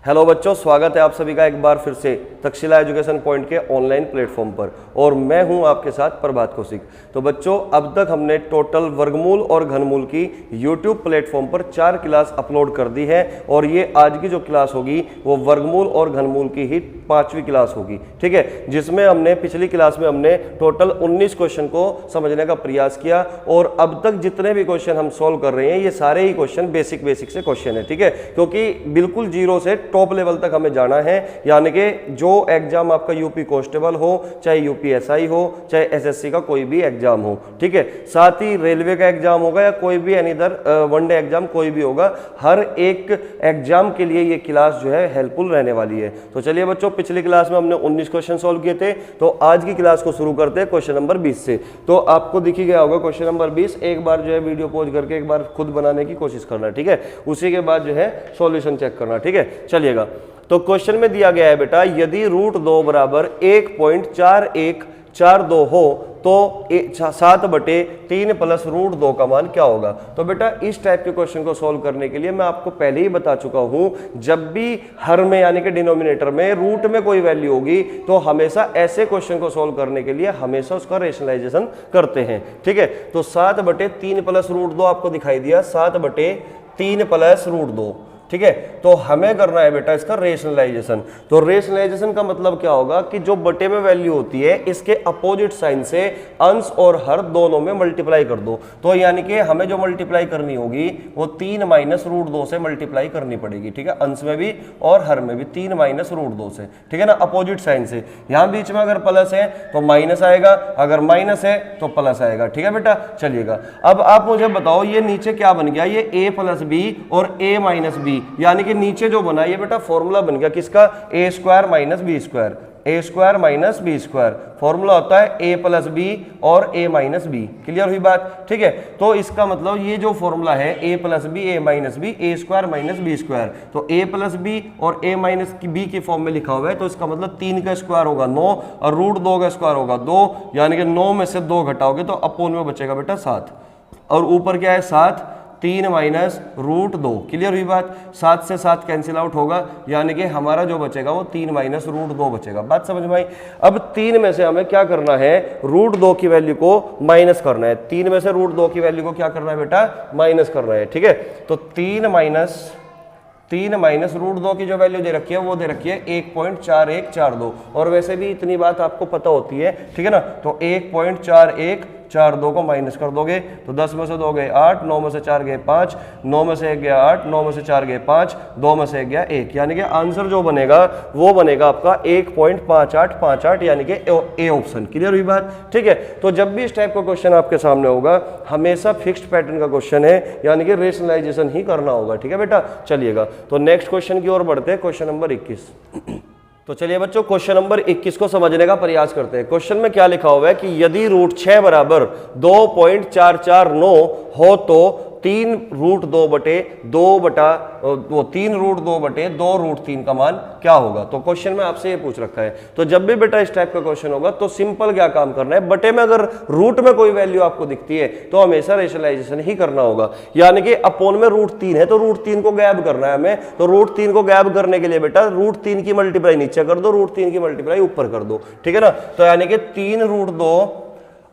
Hello बच्चों, स्वागत है आप सभी का एक बार फिर से तक्षशिला एजुकेशन पॉइंट के ऑनलाइन प्लेटफॉर्म पर। और मैं हूं आपके साथ प्रभात कौशिक। तो बच्चों, अब तक हमने टोटल वर्गमूल और घनमूल की यूट्यूब प्लेटफॉर्म पर 4 क्लास अपलोड कर दी है और ये आज की जो क्लास होगी वो वर्गमूल और घनमूल की ही 5वीं क्लास होगी। ठीक है, जिसमें हमने पिछली क्लास में हमने टोटल 19 क्वेश्चन को समझने का प्रयास किया और अब तक जितने भी क्वेश्चन हम सोल्व कर रहे हैं ये सारे ही क्वेश्चन बेसिक से क्वेश्चन है। ठीक है, क्योंकि बिल्कुल जीरो से टॉप लेवल तक हमें जाना है, यानी कि जो एग्जाम आपका यूपी कांस्टेबल हो, चाहे यूपीएसआई हो, चाहे एसएससी का कोई भी एग्जाम हो। ठीक है, साथ ही रेलवे का एग्जाम होगा या कोई भी अनदर वनडे एग्जाम कोई भी होगा, हर एक एग्जाम के लिए ये क्लास जो है हेल्पफुल रहने वाली है। तो चलिए बच्चों, पिछली क्लास में हमने 19 क्वेश्चन सोल्व किए थे, तो आज की क्लास को शुरू करते हैं क्वेश्चन नंबर 20 से। तो आपको दिख ही गया होगा क्वेश्चन नंबर 20, एक बार जो है वीडियो पॉज करके एक बार खुद बनाने की कोशिश करना। ठीक है, उसी के बाद जो है सॉल्यूशन चेक करना। ठीक है, चलिएगा। तो क्वेश्चन में दिया गया है बेटा, यदि √2 बराबर 1.4142 हो तो 7/3 प्लस √2 का मान क्या होगा। तो बेटा इस टाइप के क्वेश्चन को सॉल्व करने के लिए मैं आपको पहले ही बता चुका हूं, जब भी हर में यानी कि डिनोमिनेटर में रूट में कोई वैल्यू होगी तो हमेशा ऐसे क्वेश्चन को सॉल्व करने के लिए हमेशा उसका रेशनलाइजेशन करते हैं। ठीक है, तो 7/3 प्लस √2 आपको दिखाई दिया, 7/3 प्लस √2। ठीक है, तो हमें करना है बेटा इसका रेशनलाइजेशन। तो रेशनलाइजेशन का मतलब क्या होगा कि जो बटे में वैल्यू होती है इसके अपोजिट साइन से अंश और हर दोनों में मल्टीप्लाई कर दो। तो यानी कि हमें जो मल्टीप्लाई करनी होगी वो 3 माइनस √2 से मल्टीप्लाई करनी पड़ेगी। ठीक है, अंश में भी और हर में भी 3 माइनस √2 से। ठीक है ना, अपोजिट साइन से। यहां बीच में अगर प्लस है तो माइनस आएगा, अगर माइनस है तो प्लस आएगा। ठीक है बेटा, चलिएगा। अब आप मुझे बताओ ये नीचे क्या बन गया, ये a प्लस बी और a माइनस बी, यानी कि नीचे जो बना ये बेटा फॉर्मूला बन गया किसका, a² minus B square. a² minus B square formula होता है a प्लस बी और a माइनस बी। क्लियर हुई बात। ठीक है, तो इसका मतलब ये जो फॉर्मूला है a plus B a minus B, a² minus B square, तो a प्लस बी और a माइनस बी की फॉर्म में लिखा हुआ है। तो इसका मतलब 3 का स्क्वायर होगा 9 और √2 का स्क्वायर होगा 2, यानी कि 9 में से 2 घटाओगे तो अपोन में बचेगा बेटा 7 और ऊपर क्या है 7, 3 माइनस √2। क्लियर हुई बात। 7 से 7 कैंसिल आउट होगा, यानी कि हमारा जो बचेगा वो 3 माइनस √2 बचेगा। बात समझ में आई। अब 3 में से हमें क्या करना है, √2 की वैल्यू को माइनस करना है। 3 में से √2 की वैल्यू को क्या करना है बेटा, माइनस करना है। ठीक है, तो 3 माइनस √2 की जो वैल्यू दे रखी है वो दे रखी है 1.4142। और वैसे भी इतनी बात आपको पता होती है। ठीक है ना, तो 1.4142 को माइनस कर दोगे तो 10 में से 2 गए 8, 9 में से 4 गए 5, 9 में से 1 गया 8, 9 में से 4 गए 5, 2 में से 1 गया 1, यानी कि आंसर जो बनेगा वो बनेगा आपका 1.5858, यानी कि ए ऑप्शन। क्लियर हुई बात। ठीक है, तो जब भी इस टाइप का क्वेश्चन आपके सामने होगा हमेशा फिक्स्ड पैटर्न का क्वेश्चन है, यानी कि रेशनलाइजेशन ही करना होगा। ठीक है बेटा, चलिएगा। तो नेक्स्ट क्वेश्चन की ओर बढ़ते हैं, क्वेश्चन नंबर 21। तो चलिए बच्चों बच्चों नंबर 21 को समझने का प्रयास करते हैं। क्वेश्चन में क्या लिखा हुआ है कि यदि √6 बराबर 2.449 हो तो 3√2/2 का मान क्या होगा। तो क्वेश्चन में आपसे ये पूछ रखा है। तो जब भी बेटा इस टाइप का क्वेश्चन होगा तो सिंपल क्या काम करना है, बटे में अगर रूट में कोई वैल्यू आपको दिखती है तो हमेशा रेशनलाइजेशन ही करना होगा, यानी कि अपोन में √3 है तो √3 को गैब करना है हमें। तो √3 को गैब करने के लिए बेटा √3 की मल्टीप्लाई नीचे कर दो, √3 की मल्टीप्लाई ऊपर कर दो। ठीक है ना, तो यानी कि 3√2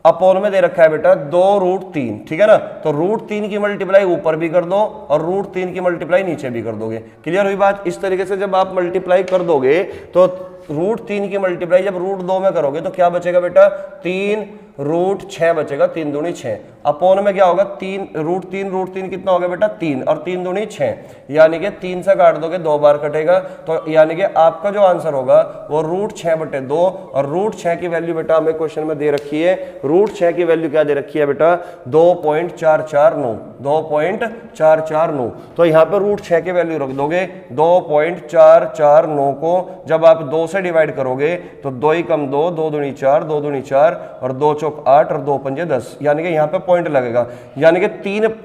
अपोन में दे रखा है बेटा 2√3। ठीक है ना, तो √3 की मल्टीप्लाई ऊपर भी कर दो और √3 की मल्टीप्लाई नीचे भी कर दोगे। क्लियर हुई बात। इस तरीके से जब आप मल्टीप्लाई कर दोगे तो √3 की मल्टीप्लाई जब √2 में करोगे तो क्या बचेगा बेटा, 3√6 बचेगा, 3 दूनी 6। अपोन में क्या होगा, 3√3 कितना हो गया बेटा 3 और 3 दूनी 6, यानी कि 3 से काट दोगे 2 बार कटेगा। तो यानी कि आपका जो आंसर होगा वो √6/2 और √6 की वैल्यू बेटा हमें क्वेश्चन में दे रखी है। √6 की वैल्यू क्या दे रखी है बेटा, 2.449। तो यहाँ पे √6 की वैल्यू रख दोगे। 2.449 को जब आप 2 से डिवाइड करोगे तो 2 ही कम 2, 2 दूनी 4, 2 दूनी 4 और 2 चौक 8 और 2 पंजे 10, यानी कि यहाँ पे पॉइंट लगेगा। यानी कि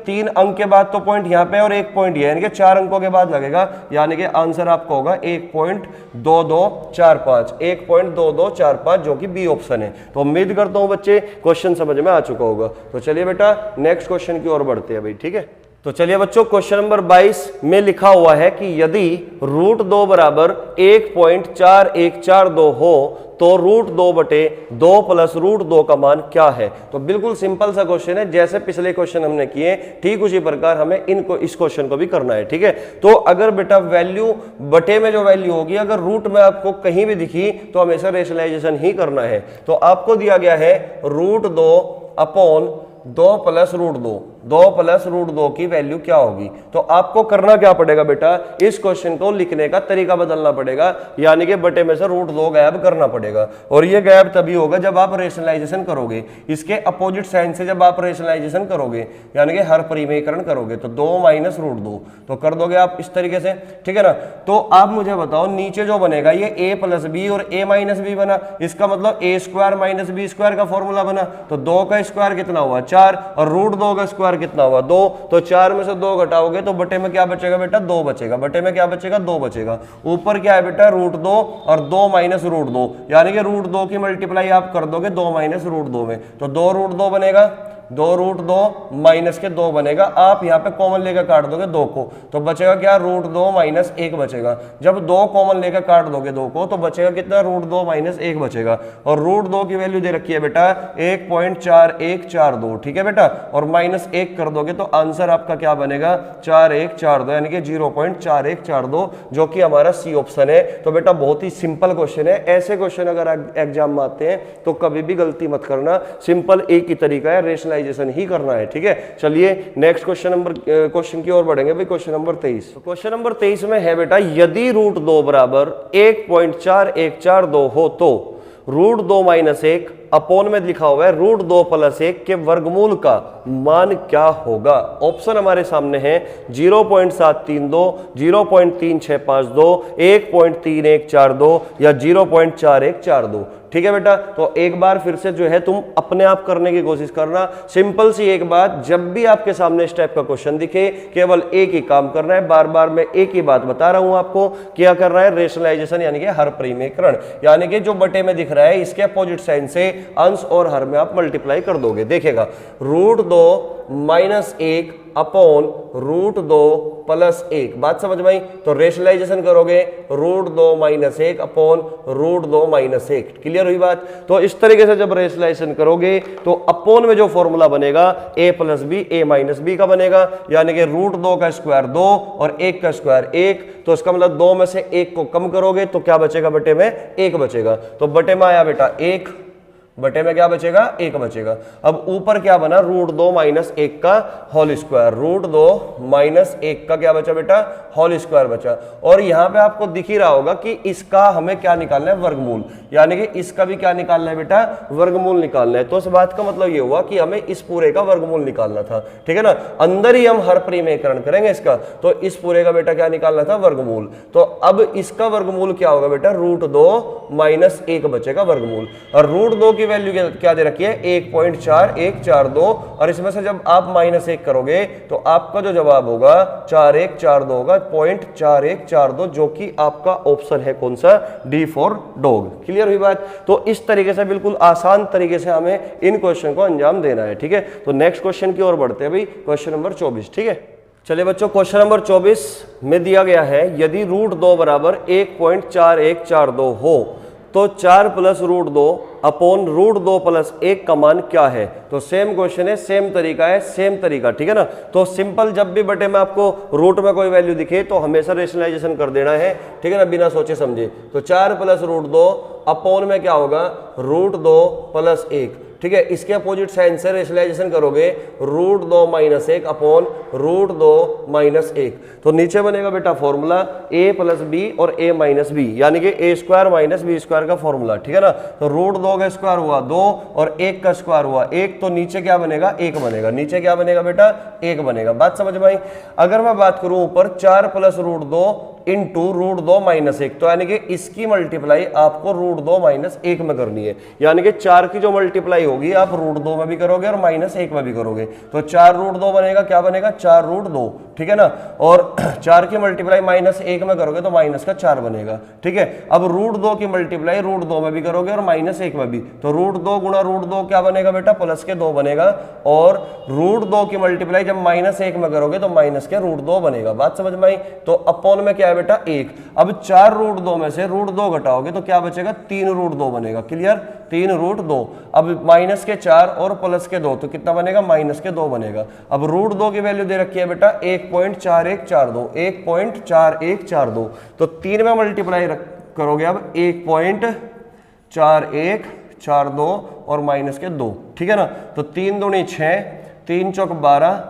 तीन अंक के बाद तो पॉइंट यहाँ पे और 1 पॉइंट यानी कि 4 अंकों के बाद लगेगा, यानी कि आंसर आपका होगा 1.2245, 1.2245 जो कि बी ऑप्शन है। तो उम्मीद करता हूं बच्चे क्वेश्चन समझ में आ चुका होगा। तो चलिए बेटा नेक्स्ट क्वेश्चन की ओर बढ़ते हैं भाई। ठीक है, तो चलिए बच्चों, क्वेश्चन नंबर 22 में लिखा हुआ है कि यदि रूट 2 बराबर 1.4142 हो तो रूट 2 बटे 2 प्लस रूट 2 का मान क्या है। तो बिल्कुल सिंपल सा क्वेश्चन है, जैसे पिछले क्वेश्चन हमने किए ठीक उसी प्रकार हमें इस क्वेश्चन को भी करना है। ठीक है, तो अगर बेटा वैल्यू बटे में जो वैल्यू होगी अगर रूट में आपको कहीं भी दिखी तो हमेशा रेशनलाइजेशन ही करना है। तो आपको दिया गया है root 2 upon 2 plus root 2 plus root 2 की वैल्यू क्या होगी। तो आपको करना क्या पड़ेगा बेटा, इस क्वेश्चन को लिखने का तरीका बदलना पड़ेगा, यानी कि बटे में से रूट 2 गायब करना पड़ेगा। और ये गायब तभी होगा जब आप रेशनलाइजेशन करोगे, इसके अपोजिट साइन से जब आप रेशनलाइजेशन करोगे यानी कि हर परिमेयकरण करोगे तो 2 माइनस रूट 2 तो कर दोगे आप इस तरीके से। ठीक है ना, तो आप मुझे बताओ नीचे जो बनेगा ये a प्लस बी और a माइनस बी बना, इसका मतलब a square minus B square का फॉर्मूला बना। तो 2 का स्क्वायर कितना हुआ 4 और रूट 2 का स्क्वायर कितना हुआ 2। तो 4 में से 2 घटाओगे तो बटे में क्या बचेगा बेटा 2 बचेगा, बटे में क्या बचेगा 2 बचेगा। ऊपर क्या है बेटा रूट 2 और 2 माइनस रूट 2 यानी कि रूट 2 की मल्टीप्लाई आप कर दोगे 2 माइनस रूट 2 में, तो 2 रूट 2 बनेगा, 2 रूट 2 माइनस के 2 बनेगा। आप यहाँ पे कॉमन लेकर काट दोगे 2 को तो बचेगा क्या रूट 2 माइनस 1 बचेगा। जब 2 कॉमन लेकर काट दोगे 2 को तो बचेगा कितना रूट 2 माइनस 1 बचेगा। और रूट 2 की वैल्यू दे रखी है बेटा 1.4142। ठीक है बेटा, और माइनस 1 कर दोगे तो आंसर आपका क्या बनेगा 4142 यानी कि 0.4142 जो कि हमारा सी ऑप्शन है। तो बेटा बहुत ही सिंपल क्वेश्चन है, ऐसे क्वेश्चन अगर एग्जाम में आते हैं तो कभी भी गलती मत करना, सिंपल एक ही तरीका है रेशनलाइजेशन ही करना है। ठीक है, चलिए नेक्स्ट क्वेश्चन की ओर बढ़ेंगे भाई, क्वेश्चन नंबर 23। क्वेश्चन नंबर 23 में है बेटा यदि रूट 2 बराबर 1.4142 हो तो रूट 2 माइनस 1 अपोन में लिखा हुआ है रूट 2 प्लस 1 के वर्गमूल का मान क्या होगा। ऑप्शन हमारे सामने है 0.732, 0.3652, 1.3142 या 0.4142। ठीक है बेटा, तो एक बार फिर से जो है तुम अपने आप करने की कोशिश करना। सिंपल सी एक बात, जब भी आपके सामने इस टाइप का क्वेश्चन दिखे केवल एक ही काम करना है, बार बार मैं एक ही बात बता रहा हूं आपको, क्या करना है रेशनलाइजेशन यानी कि हर परिमेयकरण, यानी कि जो बटे में दिख रहा है इसके अपोजिट साइन से अंश और हर में आप मल्टीप्लाई कर दोगे। देखेगा root 2 minus 1 upon root 2 plus 1, बात समझ में आई। तो रेशनलाइजेशन करोगे root 2 minus 1 upon root 2 minus 1, clear हुई बात। तो इस तरीके से जब रेशनलाइजेशन करोगे तो अपॉन में जो फॉर्मूला बनेगा a plus B a minus b का बनेगा, यानी कि रूट 2 का स्क्वायर 2 और 1 का स्क्वायर 1। तो इसका मतलब 2 में से 1 को कम करोगे तो क्या बचेगा बटे में 1 बचेगा। तो बटे में आया बेटा 1, बटे में क्या बचेगा 1 बचेगा। अब ऊपर क्या बना रूट 2 माइनस 1 का होल स्क्वायर, रूट 2 माइनस 1 का क्या बचा बेटा होल स्क्वायर बचा। और यहां पे आपको दिख ही रहा होगा कि इसका हमें क्या निकालना है वर्गमूल, यानी कि इसका भी क्या निकालना है बेटा वर्गमूल निकालना है। तो इस बात का मतलब ये हुआ कि हमें इस पूरे का वर्गमूल निकालना था। ठीक है ना, अंदर ही हम हर परिमेयकरण करेंगे इसका, तो इस पूरे का बेटा क्या निकालना था वर्गमूल। तो अब इसका वर्गमूल क्या होगा बेटा रूट 2 माइनस 1 बचेगा वर्गमूल। और रूट 2 की वैल्यू क्या दे रखी है 1.4142, और इसमें से जब आप माइनस 1 करोगे तो आपका जो जवाब होगा 4142 होगा, 0.4142 जो कि आपका ऑप्शन है कौन सा डी फॉर डॉग। क्लियर हुई बात। तो इस तरीके से बिल्कुल आसान तरीके से हमें इन क्वेश्चन को अंजाम देना है। ठीक है, तो नेक्स्ट क्वेश्चन की ओर बढ़ते हैं भाई, क्वेश्चन नंबर 24। ठीक है, चलिए बच्चों क्वेश्चन नंबर 24 में दिया गया है यदि रूट 2 बराबर 1.4142 हो तो 4 plus root 2 upon root 2 plus 1 का मान क्या है। तो सेम क्वेश्चन है, सेम तरीका है, सेम तरीका। ठीक है ना, तो सिंपल जब भी बटे में आपको रूट में कोई वैल्यू दिखे तो हमेशा रेशनलाइजेशन कर देना है। ठीक है ना, बिना सोचे समझे। तो 4 प्लस रूट 2 अपॉन में क्या होगा रूट 2 प्लस 1। ठीक है, इसके अपोजिट साइन से रेशनलाइजेशन करोगे root 2 minus 1 upon root 2 minus 1। तो नीचे बनेगा बेटा फॉर्मूला a प्लस बी और a माइनस बी, यानी कि a square minus B square का फॉर्मूला। ठीक है ना, तो रूट 2 का स्क्वायर हुआ 2 और 1 का स्क्वायर हुआ 1, तो नीचे क्या बनेगा 1 बनेगा। नीचे क्या बनेगा बेटा 1 बनेगा, बात समझ में आई। अगर मैं बात करूं ऊपर 4 plus root 2 into root 2 minus 1। तो यानी कि इसकी मल्टीप्लाई आपको रूट 2 माइनस 1 में करनी है, यानी कि 4 की जो मल्टीप्लाई होगी आप रूट 2 में भी करोगे और माइनस 1 में भी करोगे। तो 4 रूट 2 बनेगा, क्या बनेगा 4 रूट 2, ठीक है ना। और 4 की मल्टीप्लाई माइनस 1 में करोगे तो माइनस का 4 बनेगा, ठीक है। अब रूट 2 की मल्टीप्लाई रूट 2 में भी करोगे और माइनस 1 में भी, तो रूट 2 गुणा रूट 2 क्या बनेगा बेटा, प्लस के 2 बनेगा। और रूट 2 की मल्टीप्लाई जब माइनस 1 में करोगे तो माइनस के रूट 2 बनेगा। बात समझ में आई। तो अपॉन में क्या है बेटा 1। अब 4 रूट 2 में से रूट 2 घटाओगे तो क्या बचेगा, 3 रूट 2 बनेगा। Clear, 3 root 2। अब माइनस के 4 और प्लस के 2 तो कितना बनेगा, माइनस के 2 बनेगा। अब रूट 2 की वैल्यू दे रखी है बेटा 1.4142, 1.4142। तो 3 में मल्टीप्लाई करोगे अब 1.4142 और माइनस के 2, ठीक है ना। तो 3 दूनी 6, 3 चौक 12,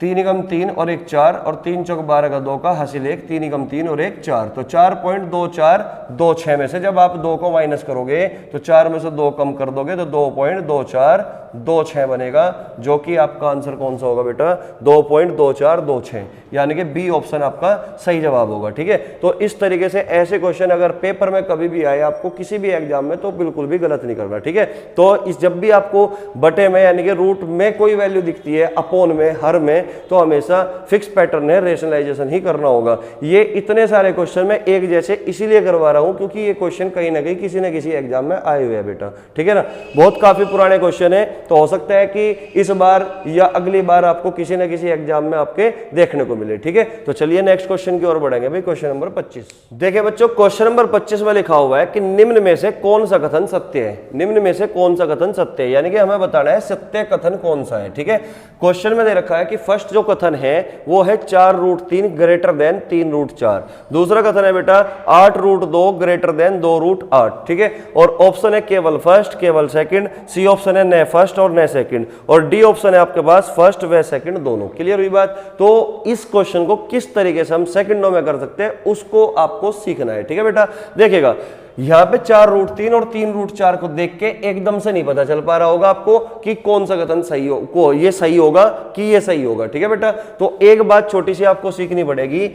3 एकम 3 और 1 4, और 3 चौक 12 का 2 का हासिल 1, 3 एकम 3 और 1 4। तो 4.2426 में से जब आप 2 को माइनस करोगे तो 4 में से 2 कम कर दोगे तो 2.2426 बनेगा, जो कि आपका आंसर कौन सा होगा बेटा, 2.2426, यानी कि बी ऑप्शन आपका सही जवाब होगा, ठीक है। तो इस तरीके से ऐसे क्वेश्चन अगर पेपर में कभी भी आए आपको किसी भी एग्जाम में, तो बिल्कुल भी गलत नहीं करना, ठीक है। तो इस जब भी आपको बटे में यानी कि रूट में कोई वैल्यू दिखती है, अपॉन में, हर में, तो हमेशा फिक्स पैटर्न है, रेशनलाइजेशन ही करना होगा। ये इतने सारे क्वेश्चन में एक जैसे इसीलिए करवा रहा हूं क्योंकि ये क्वेश्चन कहीं ना कहीं किसी न किसी एग्जाम में आए हुए हैं बेटा, ठीक है ना। बहुत काफी पुराने क्वेश्चन है, तो हो सकता है कि इस बार या अगली बार आपको किसी न किसी एग्जाम में आपके देखने को मिले, ठीक है। तो चलिए नेक्स्ट क्वेश्चन की ओर बढ़ेंगे भाई, क्वेश्चन नंबर 25। देखिए बच्चों, क्वेश्चन नंबर 25 में लिखा हुआ है कि निम्न में से कौन सा कथन सत्य है। निम्न में से कौन सा कथन सत्य है, यानी कि हमें बताना है सत्य कथन कौन सा है, ठीक है। क्वेश्चन में दे रखा है कि फर्स्ट जो कथन है वो है 4 रूट 3 ग्रेटर देन 3 रूट 4। दूसरा कथन है बेटा 8 रूट 2 ग्रेटर देन 2 रूट 8, ठीक है। और ऑप्शन है केवल फर्स्ट केवल सेकंड, सी ऑप्शन है न फर्स्ट और न सेकंड, और डी ऑप्शन है आपके पास फर्स्ट व सेकंड दोनों। क्लियर हुई बात। तो इस क्वेश्चन को किस तरीके से हम सेकंडों में कर सकते हैं उसको आपको सीखना है, ठीक है बेटा। देखिएगा यहां पे 4 रूट 3 और 3 रूट 4 को देख के एकदम से नहीं पता चल पा रहा होगा आपको कि कौन सा कथन सही हो, को ये सही होगा कि ये सही होगा, ठीक है बेटा। तो एक बात छोटी सी आपको सीखनी पड़ेगी,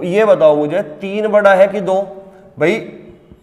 ये बताओ मुझे 3 बड़ा है कि 2। भाई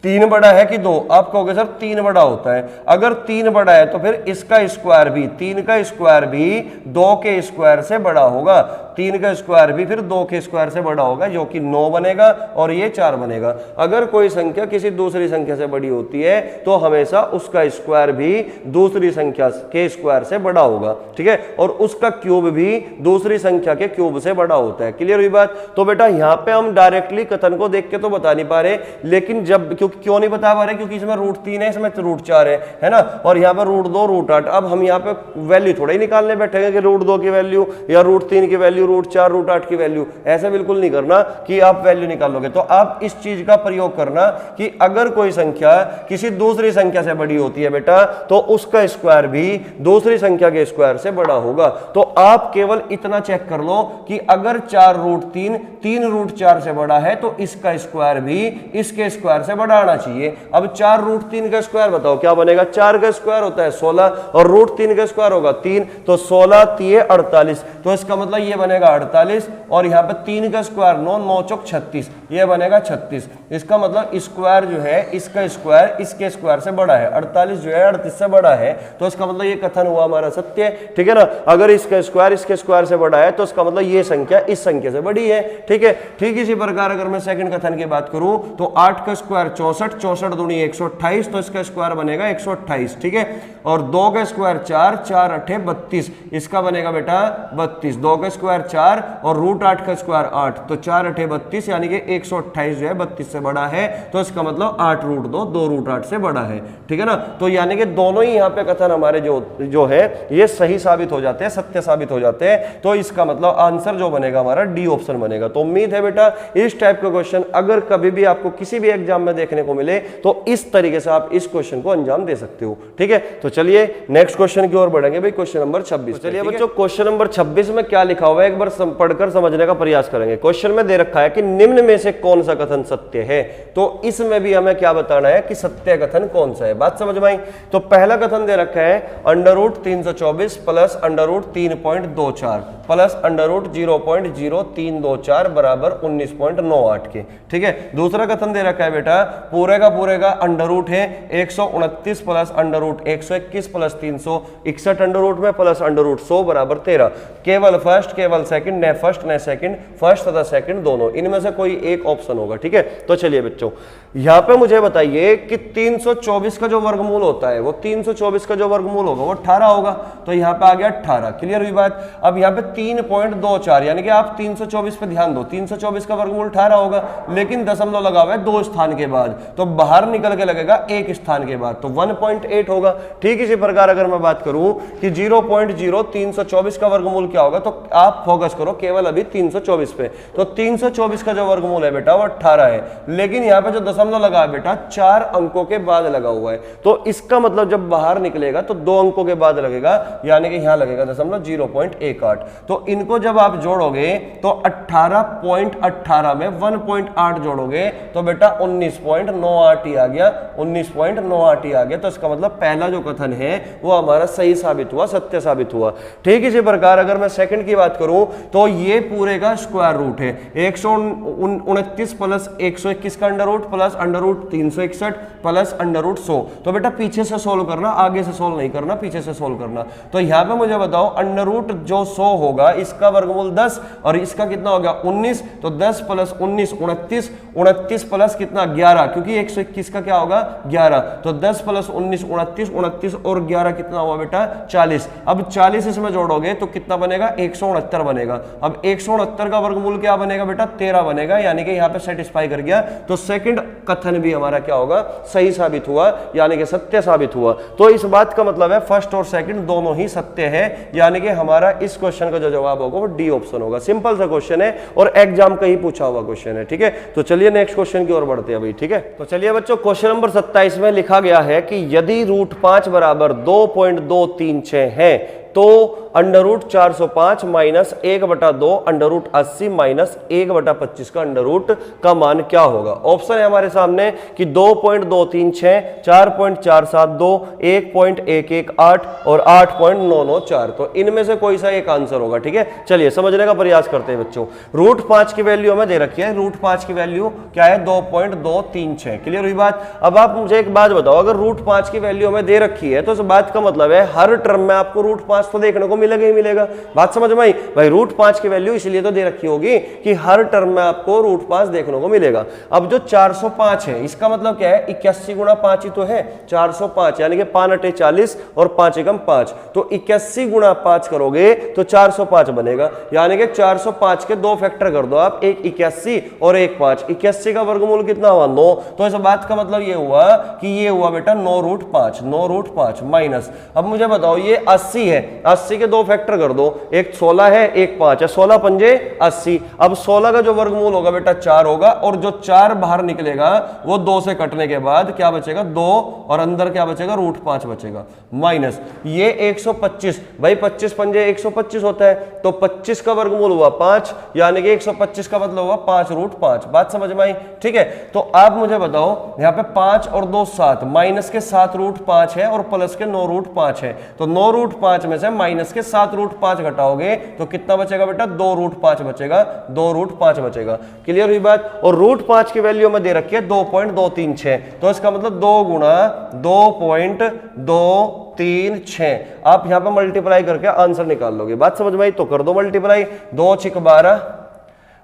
3 बड़ा है कि 2, आप कहोगे सर 3 बड़ा होता है। अगर 3 बड़ा है तो फिर इसका स्क्वायर भी, 3 का स्क्वायर भी 2 के स्क्वायर से बड़ा होगा, 3 का स्क्वायर भी फिर 2 के स्क्वायर से बड़ा होगा, जो कि 9 बनेगा और ये 4 बनेगा। अगर कोई संख्या किसी दूसरी संख्या से बड़ी होती है तो हमेशा उसका स्क्वायर भी दूसरी संख्या के स्क्वायर से बड़ा होगा, ठीक है। और उसका क्यूब भी दूसरी संख्या के क्यूब से बड़ा होता है। क्लियर हुई बात। तो बेटा यहाँ पे हम डायरेक्टली कथन को देख के तो बता नहीं पा रहे, लेकिन जब क्यों नहीं बता पा रहे, क्योंकि इसमें रूट 3 है, इसमें रूट 4 है ना, और यहाँ पे रूट 2 रूट 8। अब हम यहाँ पे वैल्यू थोड़ा ही निकालने बैठेंगे कि रूट 2 की वैल्यू या रूट 3 की वैल्यू, रूट 4 रूट 8 की वैल्यू, ऐसा बिल्कुल नहीं करना कि आप वैल्यू निकालोगे। तो आप इस चीज का प्रयोग करना कि अगर कोई संख्या किसी दूसरी संख्या से बड़ी होती है बेटा तो उसका स्क्वायर भी दूसरी संख्या के स्क्वायर से बड़ा होगा। तो आप केवल इतना चेक कर लो कि अगर 4 रूट 3 3 रूट 4 से बड़ा है तो इसका स्क्वायर भी इसके स्क्वायर से बड़ा आना चाहिए। अब 4 रूट 3 का स्क्वायर बताओ क्या बनेगा। 4 का स्क्वायर होता है 16 और रूट 3 का स्क्वायर होगा 3, तो 16 3 48, तो इसका मतलब ये बनेगा 48, और यहाँ पे 3 का स्क्वायर 9 9 चौक 36, ये बनेगा 36। इसका मतलब स्क्वायर जो है इसका स्क्वायर इसके स्क्वायर से बड़ा है, 48 जो है 38 से बड़ा है, तो इसका मतलब ये कथन हुआ हमारा सत्य है, ठीक है ना। अगर इसका स्क्वायर इसके स्क्वायर से बड़ा है तो इसका मतलब ये संख्या इस संख्या से बड़ी है, ठीक है। ठीक इसी प्रकार अगर मैं सेकंड कथन की बात करूं तो 8 का स्क्वायर 64, 64 दूनी 128, तो इसका स्क्वायर बनेगा 128, ठीक है। और 2 का स्क्वायर 4, 4 8 32, इसका बनेगा बेटा 32। 2 का स्क्वायर 4 और रूट 8 का स्क्वायर 8, तो 4 8 32, यानी कि 128 जो है 32 से बड़ा है, तो इसका मतलब 8 रूट 2 रूट 8 से बड़ा है, ठीक है ना। तो यानी कि दोनों ही यहाँ पे कथन हमारे जो है ये सही साबित हो जाते हैं, सत्य साबित हो जाते हैं। तो इसका मतलब आंसर जो बनेगा हमारा डी ऑप्शन बनेगा। तो उम्मीद है बेटा इस टाइप का क्वेश्चन अगर कभी भी आपको किसी भी एग्जाम में देखने देखने को मिले, तो इस तरीके से आप इस क्वेश्चन को अंजाम दे सकते हो। ठीक है, तो चलिए नेक्स्ट क्वेश्चन की ओर बढ़ेंगे भाई, क्वेश्चन नंबर 26। चलिए बच्चों क्वेश्चन नंबर 26 में क्या लिखा हुआ है एक बार पढ़कर समझने का प्रयास करेंगे। क्वेश्चन में दे रखा है कि निम्न में से कौन सा कथन सत्य है, तो इसमें भी हमें क्या बताना है कि सत्य कथन कौन सा है। बात समझ में आई? तो पहला कथन दे रखा है √324 प्लस √3.24 प्लस √0.0324 बराबर 19.98 के। ठीक है, दूसरा कथन दे रखा है बेटा पूरे का अंडर रूट है 129 प्लस √121 प्लस 361 अंडर रूट में प्लस √100 बराबर 13। केवल फर्स्ट केवल सेकंड, न फर्स्ट न सेकंड, फर्स्ट तथा सेकंड दोनों, इनमें से कोई एक ऑप्शन होगा। ठीक है, तो चलिए बच्चों यहां पे मुझे बताइए कि 324 का जो वर्गमूल होता है वो 324 का जो वर्गमूल होगा वो 18 होगा, तो यहां पे आ गया 18। क्लियर हुई बात? अब यहां पे 3.24 यानी कि आप 324 पे ध्यान दो, 324 का वर्गमूल 18 होगा, लेकिन दशमलव लगा हुआ है 2 स्थान के बाद, तो बाहर निकल के लगेगा 1 स्थान के बाद, तो 1.8 होगा। ठीक इसी प्रकार अगर मैं बात करूं कि 0.0324 का वर्गमूल क्या होगा, तो आप फोकस करो केवल अभी 324 पे, तो 324 का जो वर्गमूल है बेटा वो 18 है, लेकिन यहां पे जो दशमलव लगा है बेटा 4 अंकों के बाद लगा हुआ है, तो इसका मतलब जब बाहर निकलेगा तो 2 अंकों के बाद लगेगा, यानी कि यहां लगेगा दशमलव 0.18। तो इनको जब आप जोड़ोगे तो 18.18 में 1.8 जोड़ोगे तो बेटा 19.98 ही आ गया, 19.98 ही आ गया। तो इसका मतलब पहला जो कथन है वो हमारा सही साबित हुआ, सत्य साबित हुआ। ठीक इसी प्रकार अगर मैं सेकंड की बात करूं तो ये पूरे का स्क्वायर रूट है 129 प्लस 121 का अंडर रूट प्लस √361 प्लस √100। तो बेटा पीछे से सोल्व करना, आगे से सोल्व नहीं करना, पीछे से सोल्व करना। तो यहां पे मुझे बताओ अंडर रूट जो 100 होगा इसका वर्गमूल 10 और इसका कितना हो गया 19, तो 10 प्लस 19 29, 29 प्लस कितना 11, क्योंकि 121 का क्या होगा 11, तो 10 प्लस 19 29, 29 और 11 कितना हुआ बेटा 40। अब 40 इसमें जोड़ोगे तो कितना बनेगा 169 बनेगा। अब 169 का वर्गमूल क्या बनेगा बेटा 13 बनेगा, यानी कि यहां पे सेटिस्फाई कर गया। तो सेकंड कथन भी हमारा क्या होगा सही साबित हुआ, यानी कि सत्य साबित हुआ। तो इस बात का मतलब है फर्स्ट और सेकंड दोनों ही सत्य है, यानी कि हमारा इस क्वेश्चन का जो जवाब होगा वो डी ऑप्शन होगा। सिंपल सा क्वेश्चन है और एग्जाम का ही पूछा हुआ क्वेश्चन है। ठीक है, तो चलिए नेक्स्ट क्वेश्चन की ओर बढ़ते हैं भाई। ठीक है, तो चलिए बच्चों क्वेश्चन नंबर 27 में लिखा गया है कि यदि √5 बराबर 2.236 है तो √405 माइनस 1/2 √80 माइनस 1/25 का अंडर रूट का मान क्या होगा। ऑप्शन है हमारे सामने कि 2.236, 4.472, 1.118 और 8.994, तो इनमें से कोई सा एक आंसर होगा। ठीक है, चलिए समझने का प्रयास करते हैं बच्चों। √5 की वैल्यू हमें दे रखी है, √5 की वैल्यू क्या है 2.236। क्लियर हुई बात? अब आप मुझे एक बात बताओ, अगर √5 की वैल्यू हमें दे रखी है तो इस बात का मतलब है हर टर्म में आपको √5 तो देखने को मिलेगा ही मिलेगा। बात समझ में आई भाई? √5 की वैल्यू इसलिए तो दे रखी होगी कि हर टर्म में आपको √5 देखने को मिलेगा। अब जो 405 है इसका मतलब क्या है 81 गुणा 5 ही तो है 405, यानी कि 5 × 40 और 5 × 5, तो 81 गुणा 5 करोगे तो 405 बनेगा, यानी कि 405 के 2 फैक्टर कर दो आप, एक 81 और एक 5। 81 का वर्गमूल कितना हुआ 9, तो इस बात का मतलब ये हुआ कि ये हुआ बेटा 9√5, 9√5 माइनस, अब मुझे बताओ ये 80 है, 80 के 2 फैक्टर कर दो, एक 16 है एक 5 है, 16 पंजे 80। अब 16 का जो वर्गमूल होगा बेटा 4 होगा, और जो 4 बाहर निकलेगा वो 2 से कटने के बाद क्या बचेगा 2, और अंदर क्या बचेगा √5 बचेगा, माइनस ये 125, भाई 25 पंजे 125 होता है, तो 25 का वर्गमूल हुआ 5, यानी कि 125 का मतलब हुआ 5√5। बात समझ में आई? ठीक है, तो आप मुझे बताओ यहाँ पे 5 और 2 7, माइनस के 7√5 है और प्लस के 9√5 है, तो 9√5 में से माइनस के 7√5 घटाओगे तो कितना बचेगा बेटा 2√5 बचेगा, 2√5 बचेगा। क्लियर हुई बात? और √5 की वैल्यू में दे रखी है 2.236, तो इसका मतलब 2 गुणा 2.236, आप यहां पे मल्टीप्लाई करके आंसर निकाल लोगे। बात समझ में आई? तो कर दो मल्टीप्लाई, 2 × 6 = 12,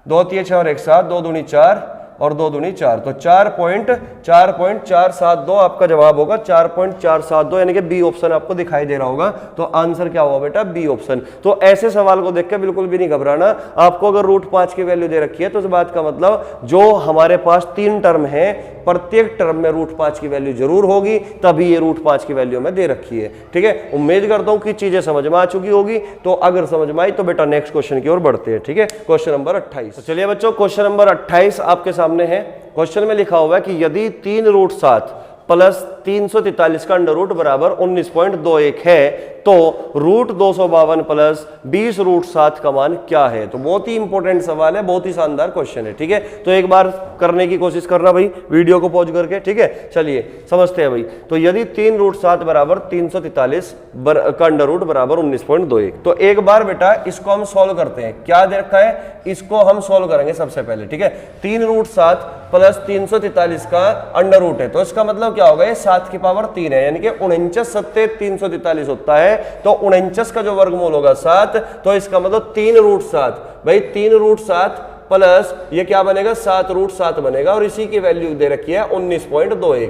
2 × 3 = 6 और 1 7, 2 दूनी 4 और 2 दूनी 4, तो 4.472 आपका जवाब होगा, 4.472, यानी कि बी ऑप्शन आपको दिखाई दे रहा होगा। तो आंसर क्या होगा बेटा बी ऑप्शन। तो ऐसे सवाल को देख के बिल्कुल भी नहीं घबराना। आपको अगर √5 की वैल्यू दे रखी है तो इस बात का मतलब जो हमारे पास 3 टर्म है प्रत्येक टर्म में √5 की वैल्यू जरूर होगी, तभी ये √5 की वैल्यू में दे रखी है। ठीक है, उम्मीद करता हूं कि चीजें समझ में आ चुकी होगी। तो अगर समझ में आई तो बेटा नेक्स्ट क्वेश्चन की ओर बढ़ते हैं। ठीक है, क्वेश्चन नंबर 28। तो चलिए बच्चों, क्वेश्चन नंबर 28 आपके सामने है। क्वेश्चन में लिखा हुआ है कि यदि 3√7 प्लस 343 का अंडर रूट बराबर 19.21 है तो √252 प्लस 20√7 का मान क्या है। तो बहुत ही इंपॉर्टेंट सवाल है, बहुत ही शानदार क्वेश्चन है। ठीक है, तो एक बार करने की कोशिश करना भाई, वीडियो को पॉज करके। ठीक है, चलिए समझते हैं भाई। तो यदि 3√7 बराबर 343 का अंडर रूट बराबर 19.21, तो एक बार बेटा इसको हम सॉल्व करते हैं। क्या दे रखा है, इसको हम सॉल्व करेंगे सबसे पहले। ठीक है, 3√7 प्लस 343 का अंडर रूट है, तो इसका मतलब क्या होगा, ये 7 की पावर 3 है, यानी कि 49 सत्ते 343 होता है। तो 49 का जो वर्गमूल होगा 7, तो इसका मतलब 3√7 भाई, 3√7 प्लस ये क्या बनेगा, 7√7 बनेगा, और इसी की वैल्यू दे रखी है 19.21।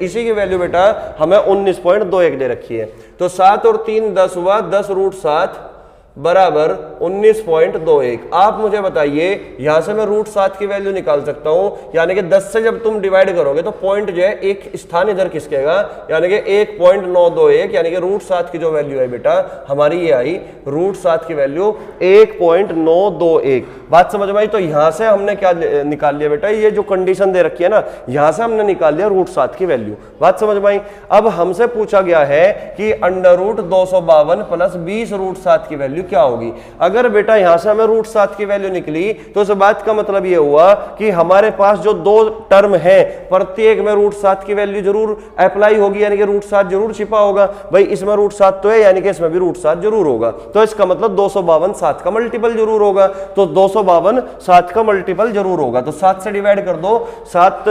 इसी की वैल्यू बेटा हमें 19.21 दे रखी है। तो 7 और 3 10 हुआ, 10√7 बराबर 19.21। आप मुझे बताइए, यहां से मैं √7 की वैल्यू निकाल सकता हूं, यानी कि 10 से जब तुम डिवाइड करोगे तो पॉइंट जो है एक स्थान इधर खिसकेगा, यानी कि 1.921, यानी कि √7 की जो वैल्यू है बेटा हमारी ये आई, √7 की वैल्यू 1.921। बात समझ में आई। तो यहां से हमने क्या निकाल लिया बेटा, ये जो कंडीशन दे रखी है ना, यहां से हमने निकाल लिया √7 की वैल्यू। बात समझ में आई। अब हमसे पूछा गया है कि अंडर रूट 252 प्लस 20√7 की वैल्यू क्या होगी। अगर बेटा यहां से हमें √7 की वैल्यू निकली, तो इस बात का मतलब यह हुआ कि हमारे पास जो दो टर्म है, प्रत्येक में √7 की वैल्यू जरूर अप्लाई होगी, यानी कि √7 जरूर छिपा होगा। भाई इसमें √7 तो है, यानी कि इसमें भी √7 जरूर होगा। तो इसका मतलब 252 7 का मल्टीपल जरूर होगा। तो 252 7 का मल्टीपल जरूर होगा। तो 7 से डिवाइड कर दो, 7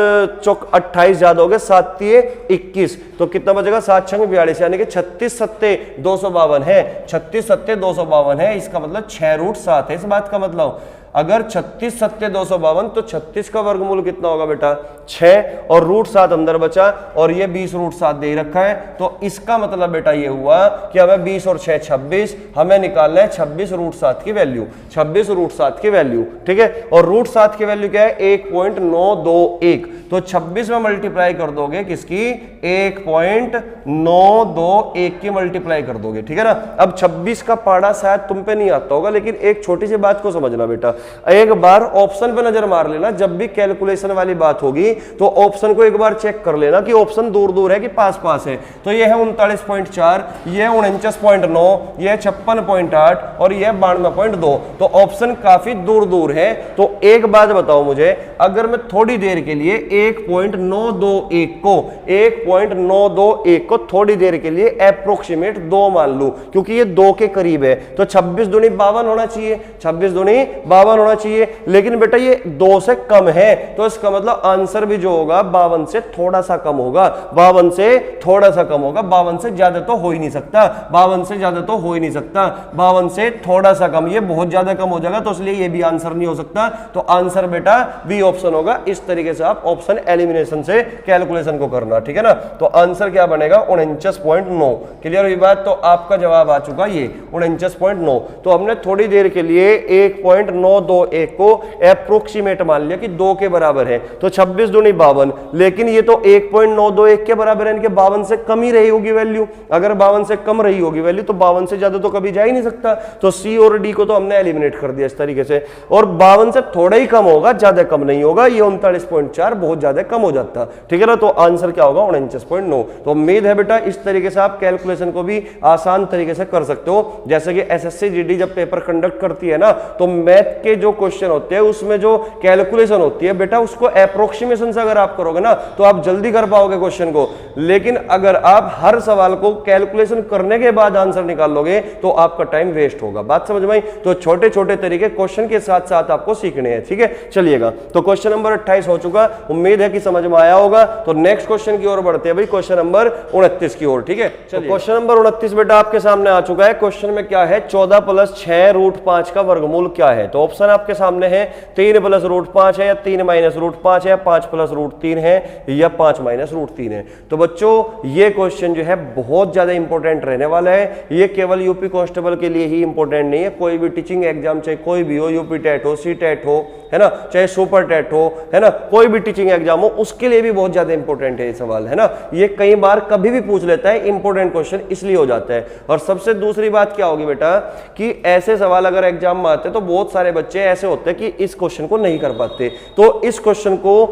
चौक 28 ज्यादा हो गए, 7 तिये 21, तो कितना बचेगा, 7 छंग 42, यानी कि 36 सत्ते 252 है, 36 सत्ते 252 है। इसका मतलब 6√7 है। इस बात का मतलब अगर 36 सत्ते 252, तो 36 का वर्गमूल कितना होगा बेटा, 6, और √7 अंदर बचा, और ये 20√7 दे रखा है। तो इसका मतलब बेटा ये हुआ कि हमें 20 और 6 26, हमें निकालना है 26√7 की वैल्यू, 26√7 की वैल्यू। ठीक है, और √7 की वैल्यू क्या है, 1.921। तो 26 में मल्टीप्लाई कर दोगे किसकी, 1.921 की मल्टीप्लाई कर दोगे। ठीक है ना। अब 26 का पाड़ा शायद तुम पे नहीं आता होगा, लेकिन एक छोटी सी बात को समझना बेटा, एक बार ऑप्शन पे नजर मार लेना। जब भी कैलकुलेशन वाली बात होगी तो ऑप्शन को एक बार चेक कर लेना कि ऑप्शन दूर दूर है कि पास पास है। तो ये है 39.4, ये 49.9, ये 56.8, और ये 92.2। तो ऑप्शन काफी दूर दूर है। तो एक बात बताओ मुझे, अगर मैं थोड़ी देर के लिए 1.921 को थोड़ी देर के लिए अप्रोक्सीमेट 2 मान लूं, क्योंकि ये 2 के करीब है, तो 26 दूनी 52 होना चाहिए, 26 दूनी 52 होना चाहिए। लेकिन बेटा ये 2 से कम है, तो इसका मतलब आंसर भी जो होगा 52 से थोड़ा सा कम होगा, 52 से थोड़ा सा कम होगा। 52 से ज्यादा तो हो ही नहीं सकता, 52 से ज्यादा तो हो ही नहीं सकता, 52 से थोड़ा सा कम, ये बहुत ज्यादा कम हो जाएगा, तो इसलिए ये भी आंसर नहीं हो सकता। तो आंसर बेटा बी ऑप्शन होगा। इस तरीके से आप ऑप्शन एलिमिनेशन से कैलकुलेशन को करना। ठीक है ना। तो आंसर क्या बनेगा, 49.9। क्लियर हुई बात। तो आपका जवाब आ चुका ये 49.9। तो हमने थोड़ी देर के लिए 1.921 को अप्रोक्सीमेट मान लिया कि 2 के बराबर है, तो 26 दूनी 52, लेकिन ये तो 1.921 के बराबर है, इनके 52 से कम ही रही होगी वैल्यू। अगर 52 से कम रही होगी वैल्यू, तो 52 से ज्यादा तो कभी जा ही नहीं सकता। तो सी और डी को तो हमने एलिमिनेट कर दिया इस तरीके से। और 52 से थोड़ा ही कम होगा, ज्यादा कम नहीं होगा। ये 39.4 बहुत ज्यादा कम हो जाता। ठीक है ना। तो आंसर क्या होगा, 49.9। तो उम्मीद है बेटा इस तरीके से आप कैलकुलेशन को भी आसान तरीके से कर सकते हो। जैसे कि एसएससी जीडी जब पेपर कंडक्ट करती है ना, तो मैथ के जो क्वेश्चन होते हैं उसमें जो कैलकुलेशन होती है बेटा, उसको अप्रोक्सीमेशन से अगर आप करोगे ना, तो आप जल्दी कर पाओगे क्वेश्चन को। लेकिन अगर आप हर सवाल को कैलकुलेशन करने के बाद आंसर निकाल लोगे, तो आपका टाइम वेस्ट होगा। बात समझ में आई। तो छोटे छोटे तरीके क्वेश्चन के साथ साथ आपको सीखने हैं। ठीक है, चलिएगा। तो क्वेश्चन नंबर 28 हो चुका, उम्मीद है कि समझ में आया होगा। तो नेक्स्ट क्वेश्चन की ओर बढ़ते हैं भाई, क्वेश्चन नंबर 29 की ओर। ठीक है, तो क्वेश्चन नंबर 29 बेटा आपके सामने आ चुका है। क्वेश्चन में क्या है, 14 प्लस 6√5 का वर्गमूल क्या है। तो ऑप्शन आपके सामने है, 3 प्लस √5 है, या 3 माइनस √5 है, 5 प्लस रूट 3 है या 5 माइनस रूट 3 है। तो बच्चों ये क्वेश्चन जो है बहुत ज्यादा इंपॉर्टेंट रहने वाला है। ये केवल यूपी कांस्टेबल के लिए ही इंपॉर्टेंट नहीं है, कोई भी टीचिंग एग्जाम चाहे कोई भी हो, यूपी टेट हो, सी टेट हो, है ना, चाहे सुपर टेट हो, है ना, कोई भी टीचिंग एग्जाम हो, उसके लिए भी बहुत ज्यादा इंपॉर्टेंट है ये सवाल, है ना। ये कई बार कभी भी पूछ लेता है, इंपॉर्टेंट क्वेश्चन इसलिए हो जाता है। और सबसे दूसरी बात क्या होगी बेटा कि ऐसे सवाल अगर एग्जाम में आते हैं तो बहुत सारे बच्चे ऐसे होते हैं कि इस क्वेश्चन को नहीं कर पाते। तो इस क्वेश्चन को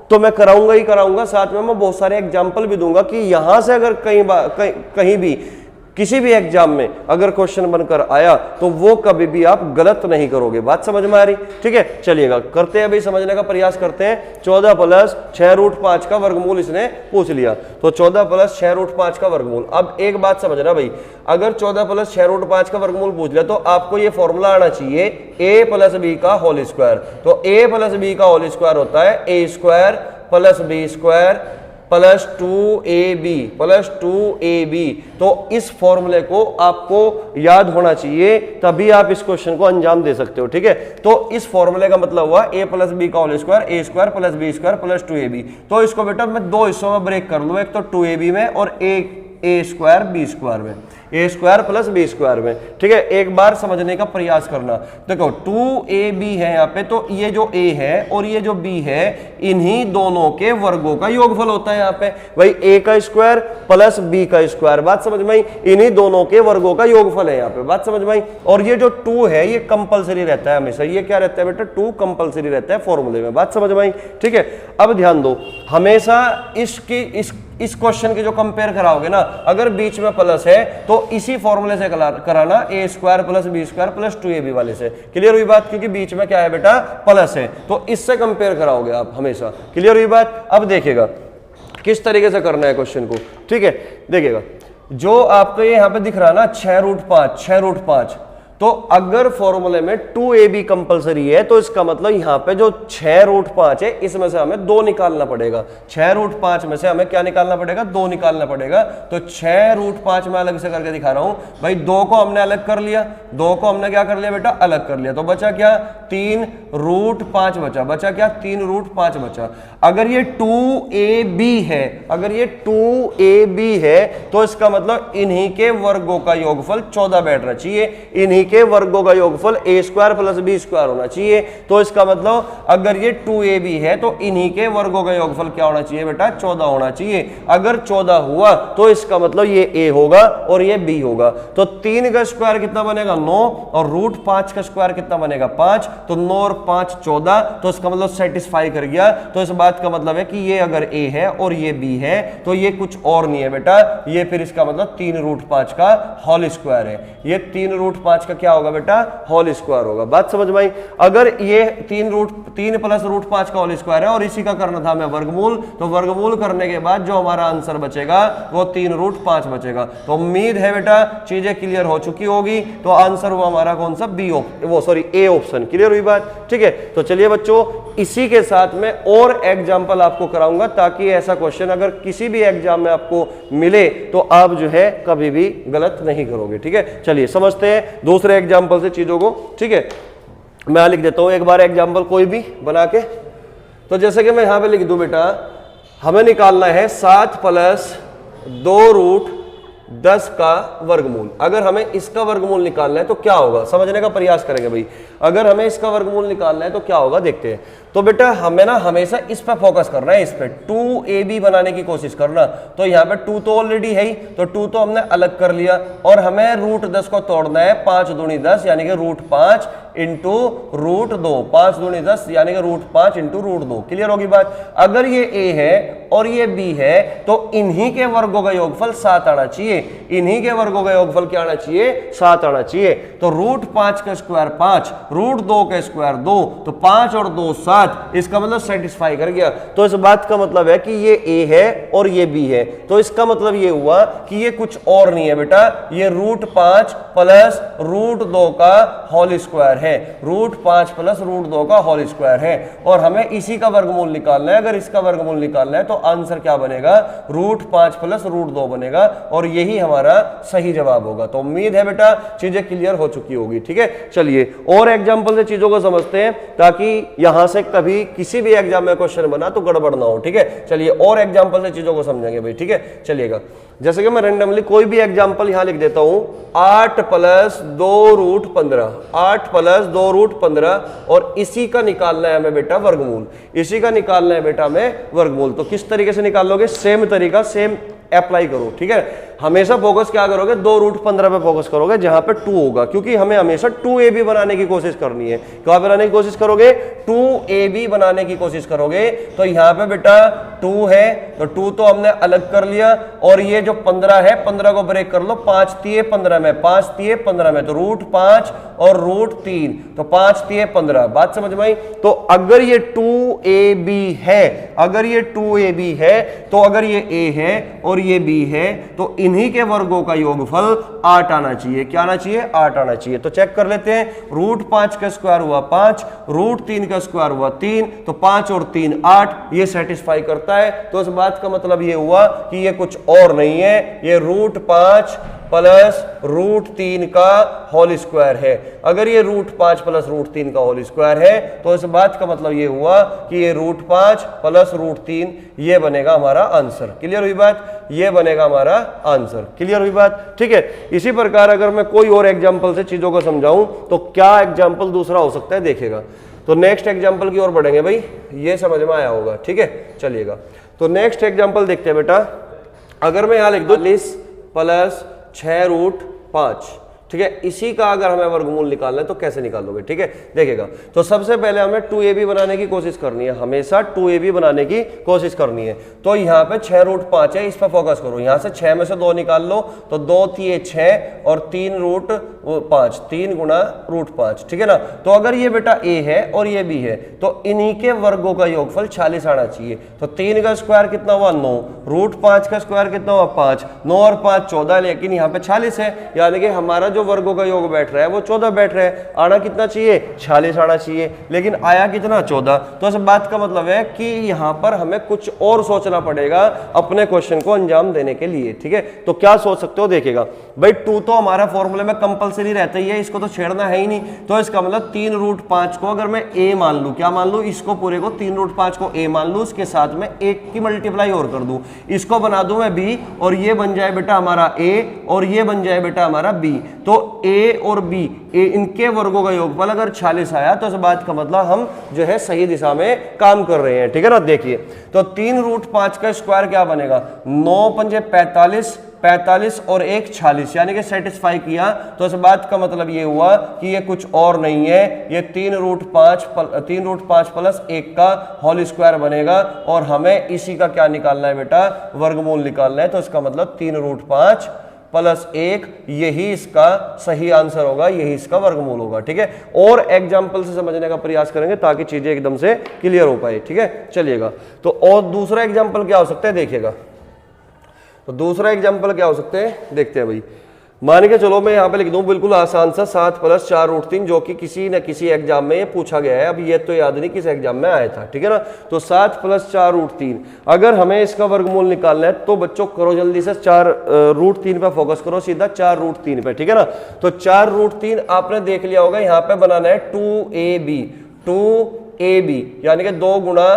तो मैं कराऊंगा ही कराऊंगा, साथ में मैं बहुत सारे एग्जाम्पल भी दूंगा कि यहां से अगर कहीं भी किसी भी एग्जाम में अगर क्वेश्चन बनकर आया तो वो कभी भी आप गलत नहीं करोगे। बात समझ में आ रही? ठीक है, चलिएगा करते हैं, अभी समझने का प्रयास करते हैं। 14 प्लस 6 रूट 5 का वर्गमूल इसने पूछ लिया, तो 14 प्लस 6 रूट 5 का वर्गमूल। अब एक बात समझना भाई, अगर 14 प्लस 6 रूट 5 का वर्गमूल पूछ लिया तो आपको ये फॉर्मूला आना चाहिए a प्लस बी का होल स्क्वायर। तो a प्लस बी का होल स्क्वायर होता है a square plus b square plus 2ab। तो इस फॉर्मूले को आपको याद होना चाहिए, तभी आप इस क्वेश्चन को अंजाम दे सकते हो। ठीक है, तो इस फॉर्मूले का मतलब हुआ a प्लस बी का whole square a square plus b square plus 2ab। तो इसको बेटा मैं दो हिस्सों में ब्रेक कर लूँ, एक तो 2ab में और एक a स्क्वायर बी स्क्वायर में, a square plus b square में। ठीक है, एक बार समझने का प्रयास करना। देखो 2ab है यहाँ पे, तो ये जो a है और ये जो b है, इन्हीं दोनों के वर्गों का योगफल होता है यहाँ पे। भाई a का स्क्वायर प्लस b का स्क्वायर, बात समझ में आई, इन्हीं दोनों के वर्गों का योगफल है यहाँ पे। बात समझ में आई। और ये जो 2 है ये कंपलसरी रहता है हमेशा। ये क्या रहता है बेटा? 2 कंपलसरी रहता है फॉर्मूले में। बात समझ में आई? ठीक है, अब ध्यान दो, हमेशा इस क्वेश्चन की जो कंपेयर कराओगे ना, अगर बीच में प्लस है तो इसी फॉर्मूले से कराना, a square plus b square plus 2ab वाले से। क्लियर हुई बात? क्योंकि बीच में क्या है बेटा? प्लस है, तो इससे कंपेयर कराओगे आप हमेशा। क्लियर हुई बात? अब देखिएगा किस तरीके से करना है क्वेश्चन को। ठीक है, देखिएगा जो आपको ये यहाँ पे दिख रहा है ना 6 रूट 5, तो अगर फॉर्मूले में 2ab कंपलसरी है तो इसका मतलब यहाँ पे जो 6 रूट 5 है इसमें से हमें 2 निकालना पड़ेगा। 6 रूट 5 में से हमें क्या निकालना पड़ेगा? 2 निकालना पड़ेगा। तो 6 रूट 5 में अलग से करके दिखा रहा हूं भाई। 2 को हमने अलग कर लिया, 2 को हमने क्या कर लिया बेटा? अलग कर लिया। तो बचा क्या? 3 रूट 5 बचा क्या? 3 रूट 5 बचा। अगर ये 2ab है, अगर ये 2ab है तो इसका मतलब इन्हीं के वर्गों का योगफल 14 बैठना चाहिए। इन्हीं के वर्गों का योगफल a square plus b square होना चाहिए। तो इसका मतलब अगर ये 2ab है तो इन्हीं के वर्गों का योगफल क्या होना चाहिए बेटा? 14 होना चाहिए। अगर 14 हुआ तो इसका मतलब ये a होगा और ये b होगा। तो 3 का स्क्वायर कितना बनेगा? 9, और रूट 5 का स्क्वायर कितना बनेगा? 5। तो 9 और 5 14, तो इसका मतलब सेटिस्फाई कर गया। तो इस बात का मतलब है कि ये अगर a है और ये b है तो ये कुछ और नहीं है बेटा, ये फिर इसका मतलब 3 रूट 5 का होल स्क्वायर है। ये 3 रूट 5 का क्या होगा बेटा? होल स्क्वायर होगा। बात समझ में आई? अगर ये 3 प्लस रूट 5 का होल स्क्वायर है और इसी का करना था हमें वर्गमूल, तो वर्गमूल करने के बाद जो हमारा आंसर बचेगा वो 3 रूट 5 बचेगा। तो उम्मीद है बेटा चीजें क्लियर हो चुकी होगी। तो आंसर हुआ हमारा कौन सा? A option. क्लियर हुई बात? ठीक है, तो चलिए बच्चों इसी के साथ में और एग्जाम्पल आपको कराऊंगा ताकि ऐसा क्वेश्चन अगर किसी भी एग्जाम में आपको मिले तो आप जो है कभी भी गलत नहीं करोगे। ठीक है, चलिए समझते हैं दूसरे एग्जाम्पल से चीजों को। ठीक है, मैं लिख देता हूं एक बार एग्जाम्पल कोई भी बना के। तो जैसे कि मैं यहां पे लिख दूं बेटा, हमें निकालना है 7 प्लस 2 रूट 10 का वर्गमूल। अगर हमें इसका वर्गमूल निकालना है तो क्या होगा? समझने का प्रयास करेंगे भाई। अगर हमें इसका वर्गमूल निकालना है तो क्या होगा देखते हैं। तो बेटा हमें ना हमेशा इस पे फोकस करना है, इस पे 2ab बनाने की कोशिश करना। तो यहाँ पे 2 तो ऑलरेडी है ही, तो 2 तो हमने अलग कर लिया और हमें रूट 10 को तोड़ना है। 5 दूनी 10 यानी कि रूट 5 इंटू रूट 2, 5 दूनी 10 यानी कि रूट 5 इंटू रूट 2। क्लियर होगी बात? अगर ये a है और ये b है तो इन्हीं के वर्गों का योगफल 7 आना चाहिए। इन्हीं के वर्गों का योगफल क्या आना चाहिए? 7 आना चाहिए। तो रूट 5 का स्क्वायर 5, रूट 2 का स्क्वायर 2, तो 5 और 2 7। इसका मतलब सेटिस्फाई कर गया। तो इस बात का मतलब है कि ये a है और ये b है। तो इसका मतलब ये हुआ कि ये कुछ और नहीं है बेटा, ये रूट 5 प्लस रूट 2 का होल स्क्वायर है। है, √5 प्लस √2 का होल स्क्वायर है और हमें इसी का वर्गमूल निकालना है। अगर इसका वर्गमूल निकालना है तो आंसर क्या बनेगा, √5 प्लस √2 बनेगा और यही हमारा सही जवाब होगा। तो उम्मीद है बेटा चीजें क्लियर हो चुकी होगी। ठीक है, चलिए और एग्जाम्पल से चीजों को समझते हैं ताकि यहां से कभी किसी भी एग्जाम में क्वेश्चन बना तो गड़बड़ ना हो। ठीक है, चलिए और एग्जाम्पल से चीजों को समझेंगे भाई। ठीक है, चलिएगा जैसे कि मैं रैंडमली कोई भी एग्जाम्पल यहां लिख देता हूं, 8 प्लस 2√15, 8 प्लस 2√15 और इसी का निकालना है हमें बेटा वर्गमूल, इसी का निकालना है बेटा हमें वर्गमूल। तो किस तरीके से निकालोगे, सेम तरीका सेम अप्लाई करो। ठीक है, हमेशा फोकस क्या करोगे, 2√15 पे फोकस करोगे जहां पे 2 होगा, क्योंकि हमें हमेशा 2ab बनाने की कोशिश करनी है। क्या बनाने की कोशिश करोगे, 2ab बनाने की कोशिश करोगे। तो यहां पे बेटा 2 है तो 2 तो हमने अलग कर लिया और ये जो 15 है 15 को ब्रेक कर लो, 5 तिये 15 में, 5 तिये 15 में, तो √5 और √3 तो 5 तिये 15। बात समझ में आई। तो अगर ये 2ab है, अगर ये 2ab है तो अगर ये a है और ये b है तो इन्हीं के वर्गों का योगफल 8 आना चाहिए। क्या आना चाहिए, 8 आना चाहिए। तो चेक कर लेते हैं, √5 का स्क्वायर हुआ 5, √3 का स्क्वायर हुआ 3, तो 5 और 3 8, ये सेटिस्फाई करता है। तो इस बात का मतलब ये हुआ कि ये कुछ और नहीं है, ये √5 प्लस √3 का होल स्क्वायर है। अगर ये √5 प्लस √3 का होल स्क्वायर है तो इस बात का मतलब ये हुआ कि ये √5 प्लस √3 ये बनेगा हमारा आंसर। क्लियर हुई बात, ये बनेगा हमारा आंसर। क्लियर हुई बात। ठीक है, इसी प्रकार अगर मैं कोई और एग्जांपल से चीजों को समझाऊं तो क्या एग्जांपल दूसरा हो सकता है, देखिएगा। तो नेक्स्ट एग्जांपल की ओर बढ़ेंगे भाई, ये समझ में आया होगा। ठीक है, चलिएगा तो नेक्स्ट एग्जांपल देखते हैं बेटा। अगर मैं यहां लिख दूं 40 प्लस 6√5, ठीक है, इसी का अगर हमें वर्गमूल निकालना है तो कैसे निकालोगे। ठीक है, देखिएगा तो सबसे पहले हमें 2ab बनाने की कोशिश करनी है, हमेशा 2ab बनाने की कोशिश करनी है। तो यहाँ पे 6√5 है, इस पर फोकस करो। यहाँ से 6 में से 2 निकाल लो तो 2 तिये 6 और 3√5, 3 गुणा √5। ठीक है ना। तो अगर ये बेटा a है और ये b है तो इन्हीं के वर्गों का योगफल 46 आना चाहिए। तो 3 का स्क्वायर कितना हुआ 9, √5 का स्क्वायर कितना हुआ 5, 9 और 5 14, लेकिन यहाँ पे 46 है, यानी कि हमारा जो वर्गों का योग बैठ रहा है वो 14 बैठ रहा है। आना कितना चाहिए, 46 आना चाहिए, लेकिन आया कितना 14। तो इस बात का मतलब है कि यहाँ पर हमें कुछ और सोचना पड़ेगा अपने क्वेश्चन को अंजाम देने के लिए। ठीक है, तो क्या सोच सकते हो, देखिएगा भाई 2 तो हमारा फॉर्मूले में कंपलसरी रहता ही है, इसको तो छेड़ना है ही नहीं। तो इसका मतलब 3√5 को अगर मैं a मान लूं, क्या मान लूं, इसको पूरे को 3√5 को a मान लूं, उसके साथ में 1 की मल्टीप्लाई और कर दूं, इसको बना दूं मैं b और ये बन जाए बेटा हमारा a और ये बन जाए बेटा हमारा b। तो a और b इनके वर्गों का योगफल अगर 46 आया तो इस बात का मतलब हम जो है सही दिशा में काम कर रहे हैं। ठीक है ना। देखिए तो 3√5 का स्क्वायर क्या बनेगा, 9 पंजे 45, 45 और 1 46, यानी कि सेटिस्फाई किया। तो इस बात का मतलब ये हुआ कि ये कुछ और नहीं है, ये 3√5 प्लस 1 का होल स्क्वायर बनेगा और हमें इसी का क्या निकालना है बेटा, वर्गमूल निकालना है। तो इसका मतलब 3√5 प्लस 1 यही इसका सही आंसर होगा, यही इसका वर्गमूल होगा। ठीक है, और एग्जाम्पल से समझने का प्रयास करेंगे ताकि चीजें एकदम से क्लियर हो पाए। ठीक है, चलिएगा तो और दूसरा एग्जाम्पल क्या हो सकता है, देखिएगा। तो दूसरा एग्जाम्पल क्या हो सकते हैं, देखते हैं भाई। मान के चलो मैं यहाँ पे लिख दूं बिल्कुल आसान सा 7 प्लस 4√3, जो कि किसी न किसी एग्जाम में ये पूछा गया है। अब ये तो याद नहीं किस एग्जाम में आया था। ठीक है ना। तो 7 प्लस 4√3, अगर हमें इसका वर्गमूल निकालना है तो बच्चों करो जल्दी से 4√3 पे फोकस करो, सीधा 4√3 पे। ठीक है ना। तो 4√3 आपने देख लिया होगा, यहाँ पे बनाना है 2ab, यानी कि 2 गुणा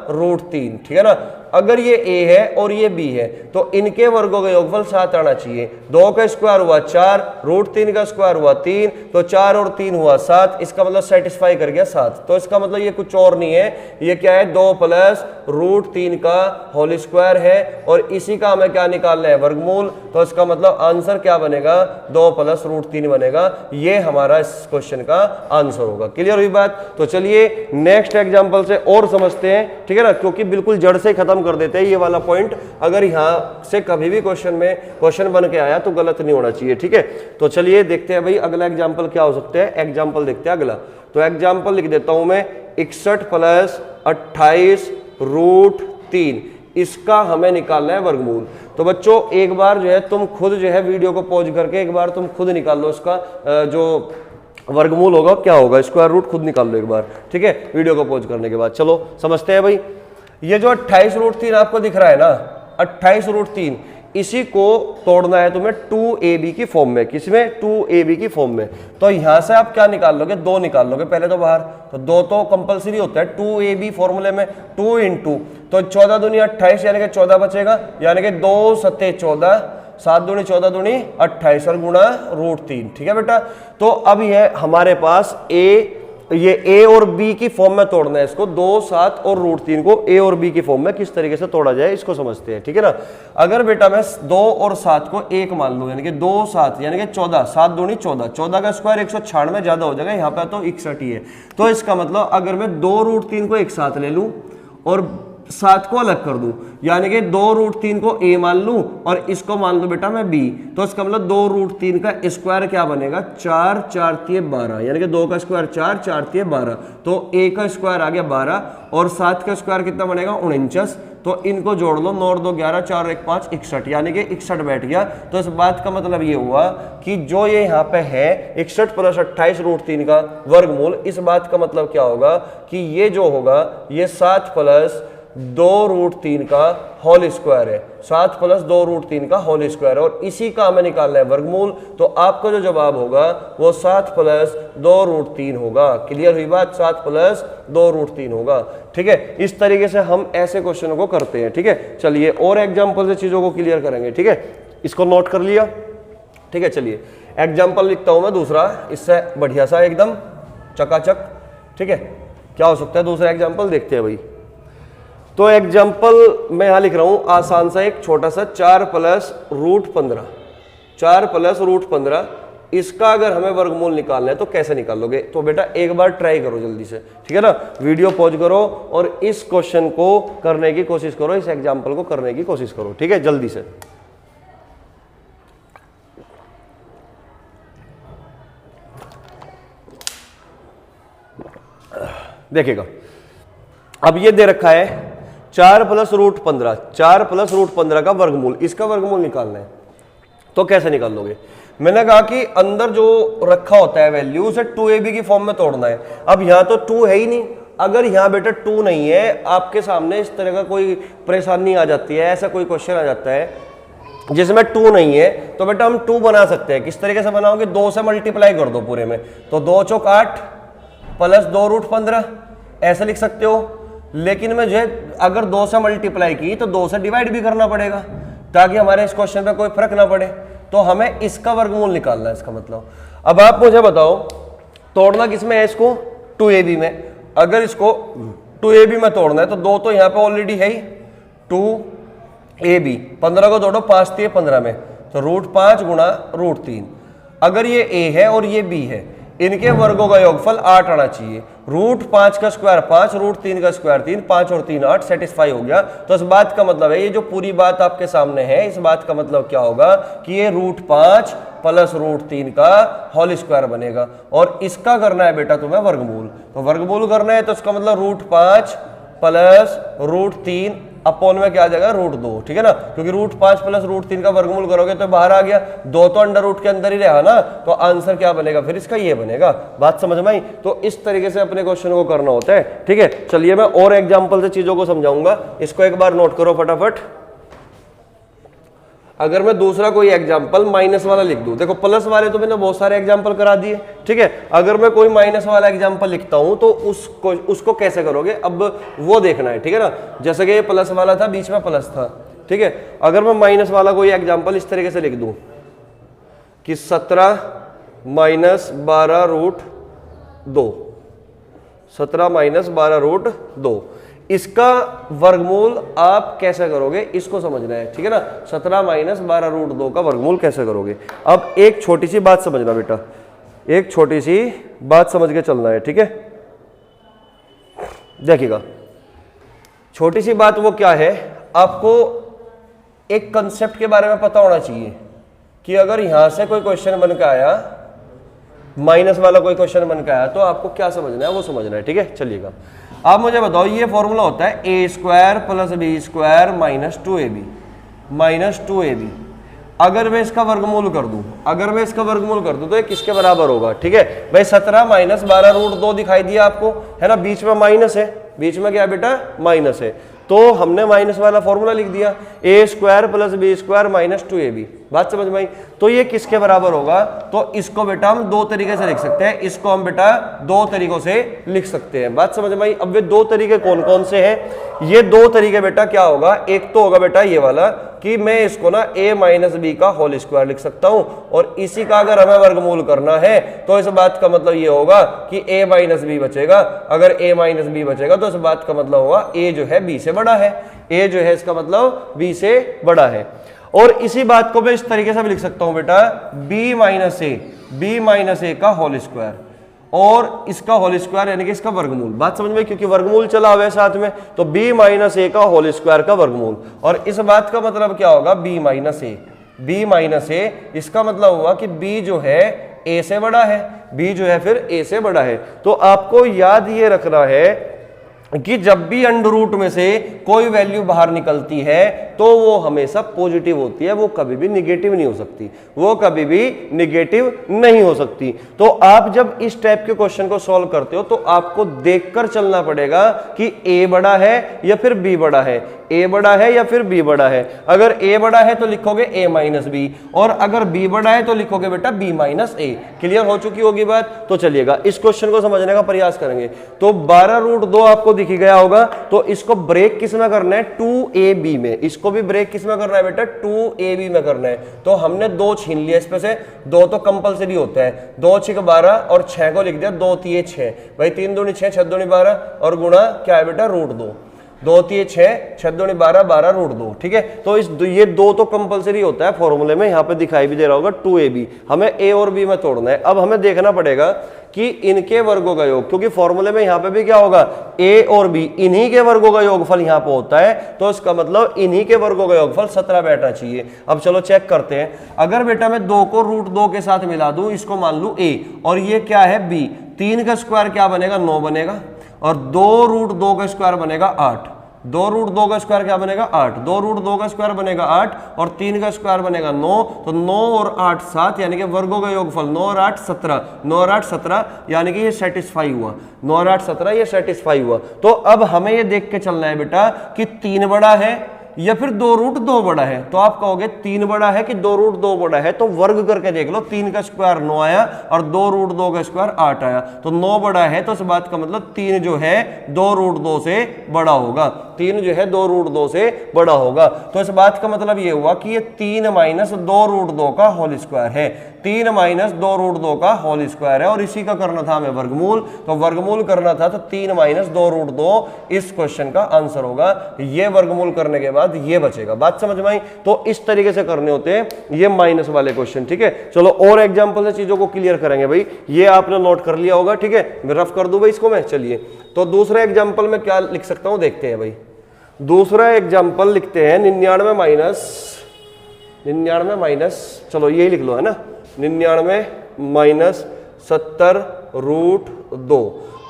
√3। ठीक है ना। अगर ये a है और ये b है तो इनके वर्गों का योगफल 7 आना चाहिए। 2 का स्क्वायर हुआ 4, √3 का स्क्वायर हुआ 3, तो 4 और 3 हुआ 7, इसका मतलब सेटिस्फाई कर गया 7। तो इसका मतलब ये कुछ और नहीं है, ये क्या है, 2 प्लस √3 का होल स्क्वायर है और इसी का हमें क्या निकालना है, वर्गमूल। तो इसका मतलब आंसर क्या बनेगा, 2 प्लस √3 बनेगा। ये हमारा इस क्वेश्चन का आंसर होगा। क्लियर हुई बात। तो चलिए नेक्स्ट एग्जाम्पल से और समझते हैं। ठीक है ना, क्योंकि बिल्कुल जड़ से खत्म कर देते हैं ये वाला पॉइंट। अगर यहां से कभी भी क्वेश्चन बन के आया तो गलत नहीं होना चाहिए। ठीक है, तो चलिए देखते हैं भाई अगला एग्जांपल क्या हो सकता है। एग्जांपल देखते हैं अगला। तो एग्जांपल लिख देता हूं मैं 61 प्लस 28 √3, इसका हमें निकालना है वर्गमूल। तो बच्चों एक बार जो है तुम खुद जो है वीडियो को पॉज करके एक बार तुम खुद निकाल लो इसका जो वर्गमूल होगा क्या होगा, स्क्वायर रूट खुद निकाल लो एक बार, ठीक है, वीडियो को पॉज करने के बाद। चलो समझते हैं भाई। ये जो 28√3 आपको दिख रहा है ना, 28√3, इसी को तोड़ना है तुम्हें 2ab की फॉर्म में। किसमें? 2ab की फॉर्म में। तो यहां से आप क्या निकाल लोगे? 2 निकाल लोगे पहले तो बाहर, तो 2 तो कंपलसरी होता है 2ab फॉर्मूले में। 2 × तो 14 दूनी 28 यानी कि 14 बचेगा, यानी कि 2 सत्ते 14, 7 दूनी 14 दूनी 28 और गुणा √3, ठीक है बेटा। तो अब ये हमारे पास ये a और b की फॉर्म में तोड़ना है इसको, 2, 7 और √3 को a और b की फॉर्म में किस तरीके से तोड़ा जाए इसको समझते हैं, ठीक है ना। अगर बेटा मैं 2 और 7 को 1 मान लूं, यानी कि 2 7 यानी कि 14, 7 दूनी 14, 14 का स्क्वायर 196 ज्यादा हो जाएगा, यहाँ पे तो 61 ही है। तो इसका मतलब अगर मैं 2√3 को एक साथ ले लूं और 7 को अलग कर दूं, यानी कि 2√3 को a मान लूं और इसको मान लूं बेटा मैं b, तो इसका मतलब 2√3 का स्क्वायर क्या बनेगा? 4, 4 × 12, यानी कि 2 का स्क्वायर 4, 4 × 12, तो a का स्क्वायर आ गया 12 और 7 का स्क्वायर कितना बनेगा? 49। तो इनको जोड़ लो, 9 और 2 11, 4 और 1 5, 61, यानी कि 61 बैठ गया। तो इस बात का मतलब ये हुआ कि जो ये यहाँ पे है 61 + 28√3 का वर्गमूल, इस बात का मतलब क्या होगा कि ये जो होगा ये 7 + 2√3 का होल स्क्वायर है, 7 + 2√3 का होल स्क्वायर है, और इसी का हमें निकालना है वर्गमूल। तो आपका जो जवाब होगा वो 7 + 2√3 होगा। क्लियर हुई बात? 7 + 2√3 होगा, ठीक है। इस तरीके से हम ऐसे क्वेश्चनों को करते हैं, ठीक है। चलिए और एग्जाम्पल से चीजों को क्लियर करेंगे, ठीक है। इसको नोट कर लिया, ठीक है। चलिए एग्जाम्पल लिखता हूं मैं दूसरा, इससे बढ़िया सा एकदम चकाचक, ठीक है। क्या हो सकता है दूसरा एग्जाम्पल? देखते हैं भाई। तो एग्जाम्पल मैं यहां लिख रहा हूं आसान सा, एक छोटा सा 4 + √15, 4 + √15, इसका अगर हमें वर्गमूल निकालना है तो कैसे निकालोगे? तो बेटा एक बार ट्राई करो जल्दी से, ठीक है ना। वीडियो पॉज करो और इस क्वेश्चन को करने की कोशिश करो, इस एग्जाम्पल को करने की कोशिश करो, ठीक है, जल्दी से। देखिएगा, अब ये दे रखा है 4 + √15, 4 + √15 का वर्गमूल, इसका वर्गमूल निकालना है। तो कैसे निकाल लोगे? मैंने कहा कि अंदर जो रखा होता है वैल्यू, उसे 2ab की फॉर्म में तोड़ना है। अब यहां तो 2 है ही नहीं, अगर यहां बेटा 2 नहीं है, आपके सामने इस तरह का कोई परेशानी आ जाती है, ऐसा कोई क्वेश्चन आ जाता है जिसमें 2 नहीं है, तो बेटा हम 2 बना सकते हैं। किस तरीके से बनाओगे? 2 से मल्टीप्लाई कर दो पूरे में, तो 2 × 8 + 2√15 ऐसे लिख सकते हो। लेकिन मुझे अगर 2 से मल्टीप्लाई की तो 2 से डिवाइड भी करना पड़ेगा, ताकि हमारे इस क्वेश्चन पे कोई फर्क ना पड़े। तो हमें इसका वर्गमूल निकालना है, इसका मतलब। अब आप मुझे बताओ तोड़ना किसमें है इसको? 2ab में। अगर इसको 2ab में तोड़ना है तो 2 तो यहाँ पे ऑलरेडी है ही, 2ab, 15 को तोड़ो, 5 × 15 में, तो √5 × √3। अगर ये a है और ये b है, इनके वर्गों का योगफल 8 आना चाहिए। √5 का स्क्वायर 5, √3 का स्क्वायर 3, 5 और 3 8, सेटिस्फाई हो गया। तो इस बात का मतलब है, ये जो पूरी बात आपके सामने है, इस बात का मतलब क्या होगा कि ये √5 + √3 का होल स्क्वायर बनेगा, और इसका करना है बेटा तुम्हें वर्गमूल। तो वर्गमूल करना है तो इसका मतलब √5 + √3 अपॉन में क्या आ जाएगा? √2, ठीक है ना, क्योंकि √5 + √3 का वर्गमूल करोगे तो बाहर आ गया, 2 तो अंडर रूट के अंदर ही रहा ना, तो आंसर क्या बनेगा फिर इसका? ये बनेगा। बात समझ में आई? तो इस तरीके से अपने क्वेश्चन को करना होता है, ठीक है। चलिए मैं और एग्जाम्पल से चीजों को समझाऊंगा, इसको एक बार नोट करो फटाफट। अगर मैं दूसरा कोई एग्जाम्पल माइनस वाला लिख दूं, देखो प्लस वाले तो मैंने बहुत सारे एग्जाम्पल करा दिए, ठीक है। अगर मैं कोई माइनस वाला एग्जाम्पल लिखता हूं तो उसको कैसे करोगे, अब वो देखना है, ठीक है ना। जैसे कि ये प्लस वाला था, बीच में प्लस था, ठीक है। अगर मैं माइनस वाला कोई एग्जाम्पल इस तरीके से लिख दूं कि 17 - 12√2, 17 - 12√2, इसका वर्गमूल आप कैसे करोगे इसको समझना है, ठीक है ना। 17 - 12√2 का वर्गमूल कैसे करोगे? अब एक छोटी सी बात समझना बेटा, एक छोटी सी बात समझ के चलना है, ठीक है। देखिएगा, छोटी सी बात वो क्या है, आपको एक कंसेप्ट के बारे में पता होना चाहिए कि अगर यहां से कोई क्वेश्चन बन के आया, माइनस वाला कोई क्वेश्चन बन के आया, तो आपको क्या समझना है वो समझना है, ठीक है। चलिएगा, आप मुझे बताओ, ये फॉर्मूला होता है a² + b² - 2ab, -2ab। अगर मैं इसका वर्गमूल कर दूं तो ये किसके बराबर होगा? ठीक है भाई, 17 माइनस 12 रूट 2 दिखाई दिया आपको, है ना, बीच में माइनस है, बीच में क्या बेटा? माइनस है, तो हमने माइनस वाला फॉर्मूला लिख दिया, a square plus b square minus 2ab। बात समझ में आई? तो ये किसके बराबर होगा? तो इसको बेटा हम दो तरीके से लिख सकते हैं, इसको हम बेटा दो तरीकों से लिख सकते हैं। बात समझ में आई? अब वे दो तरीके कौन कौन से हैं? ये दो तरीके बेटा क्या होगा, एक तो होगा बेटा ये वाला कि मैं इसको ना a माइनस बी का होल स्क्वायर लिख सकता हूं, और इसी का अगर हमें वर्गमूल करना है तो इस बात का मतलब ये होगा कि a माइनस बी बचेगा। अगर a माइनस बी बचेगा तो इस बात का मतलब होगा a जो है b से बड़ा है, a जो है इसका मतलब b से बड़ा है। और इसी बात को मैं इस तरीके से भी लिख सकता हूं बेटा, b माइनस ए का होल स्क्वायर, और इसका होल स्क्वायर यानी कि इसका वर्गमूल। बात समझ में? क्योंकि वर्गमूल चला हुआ है साथ में, तो b माइनस ए का होल स्क्वायर का वर्गमूल। और इस बात का मतलब क्या होगा? b माइनस ए, इसका मतलब हुआ कि b जो है a से बड़ा है, b जो है फिर a से बड़ा है। तो आपको याद ये रखना है कि जब भी अंडर रूट में से कोई वैल्यू बाहर निकलती है तो वो हमेशा पॉजिटिव होती है, वो कभी भी निगेटिव नहीं हो सकती, तो आप जब इस टाइप के क्वेश्चन को सॉल्व करते हो तो आपको देखकर चलना पड़ेगा कि a बड़ा है या फिर b बड़ा है, a बड़ा है या फिर b बड़ा है। अगर a बड़ा है तो लिखोगे a माइनस बी, और अगर b बड़ा है तो लिखोगे बेटा b माइनस a। क्लियर हो चुकी होगी बात? तो चलिएगा इस क्वेश्चन को समझने का प्रयास करेंगे। तो 12 रूट 2 आपको दिख गया होगा, तो इसको ब्रेक किस में करना है? 2ab में। इसको भी ब्रेक किस में करना है बेटा? 2ab में करना है। तो हमने 2 छीन लिया इसमें से, 2 तो कंपलसरी होता है, 2 6 12 और 6 को लिख दिया 2 3 6 भाई, 3 दूनी 6 6 दूनी 12 और गुणा क्या है बेटा? रूट 2, 2 3 6 6 दूनी 12 12 रूट 2। ठीक है, तो ये 2 तो कंपलसरी होता है फॉर्मूले में, यहाँ पे दिखाई भी दे रहा होगा 2ab। हमें a और b में तोड़ना है। अब हमें देखना पड़ेगा कि इनके वर्गों का योग, क्योंकि फॉर्मूले में यहाँ पे भी क्या होगा? a और b इन्हीं के वर्गों का योगफल यहाँ पे होता है, तो इसका मतलब इन्हीं के वर्गों का योगफल 17 बैठना चाहिए। अब चलो चेक करते हैं। अगर बेटा मैं 2 को रूट 2 के साथ मिला दूं, इसको मान लूं a और ये क्या है b, 3 का स्क्वायर क्या बनेगा? 9 बनेगा, और 2 रूट 2 का स्क्वायर बनेगा 8, 2 रूट 2 का स्क्वायर क्या बनेगा? 8, 2 रूट 2 का स्क्वायर बनेगा 8 और 3 का स्क्वायर बनेगा 9, तो 9 और 8 7, यानी कि वर्गों का योगफल 9 और 8 17, 9 और 8 17, यानी कि ये सेटिस्फाई हुआ, 9 और 8 17 ये सेटिस्फाई हुआ। तो अब हमें ये देख के चलना है बेटा कि 3 बड़ा है या फिर 2 रूट 2 बड़ा है। तो आप कहोगे 3 बड़ा है कि 2 रूट 2 बड़ा है, तो वर्ग करके देख लो, 3 का स्क्वायर 9 आया और 2 रूट 2 का स्क्वायर 8 आया, तो 9 बड़ा है, तो इस बात का मतलब 3 जो है 2 रूट 2 से बड़ा होगा, 3 जो है 2 रूट 2 से बड़ा होगा। तो इस बात का मतलब ये हुआ कि ये 3 माइनस 2 रूट 2 का होल स्क्वायर है, 3 माइनस 2 रूट 2 का होल स्क्वायर है, और इसी का करना था हमें वर्गमूल। तो वर्गमूल करना था, तो 3 माइनस 2 रूट 2 इस क्वेश्चन का आंसर होगा। ये वर्गमूल करने के बाद ये बचेगा। बात समझ में आई? तो इस तरीके से करने होते हैं ये माइनस वाले क्वेश्चन। ठीक है, चलो और एग्जांपल से चीजों को क्लियर करेंगे भाई। ये आपने नोट कर लिया होगा, ठीक है, मैं रफ कर दूं भाई इसको मैं। चलिए, तो दूसरा एग्जांपल में क्या लिख सकता हूं, देखते हैं भाई। दूसरा एग्जांपल लिखते हैं 99 माइनस, चलो यही लिख लो, है ना, 99 माइनस 70 रूट 2।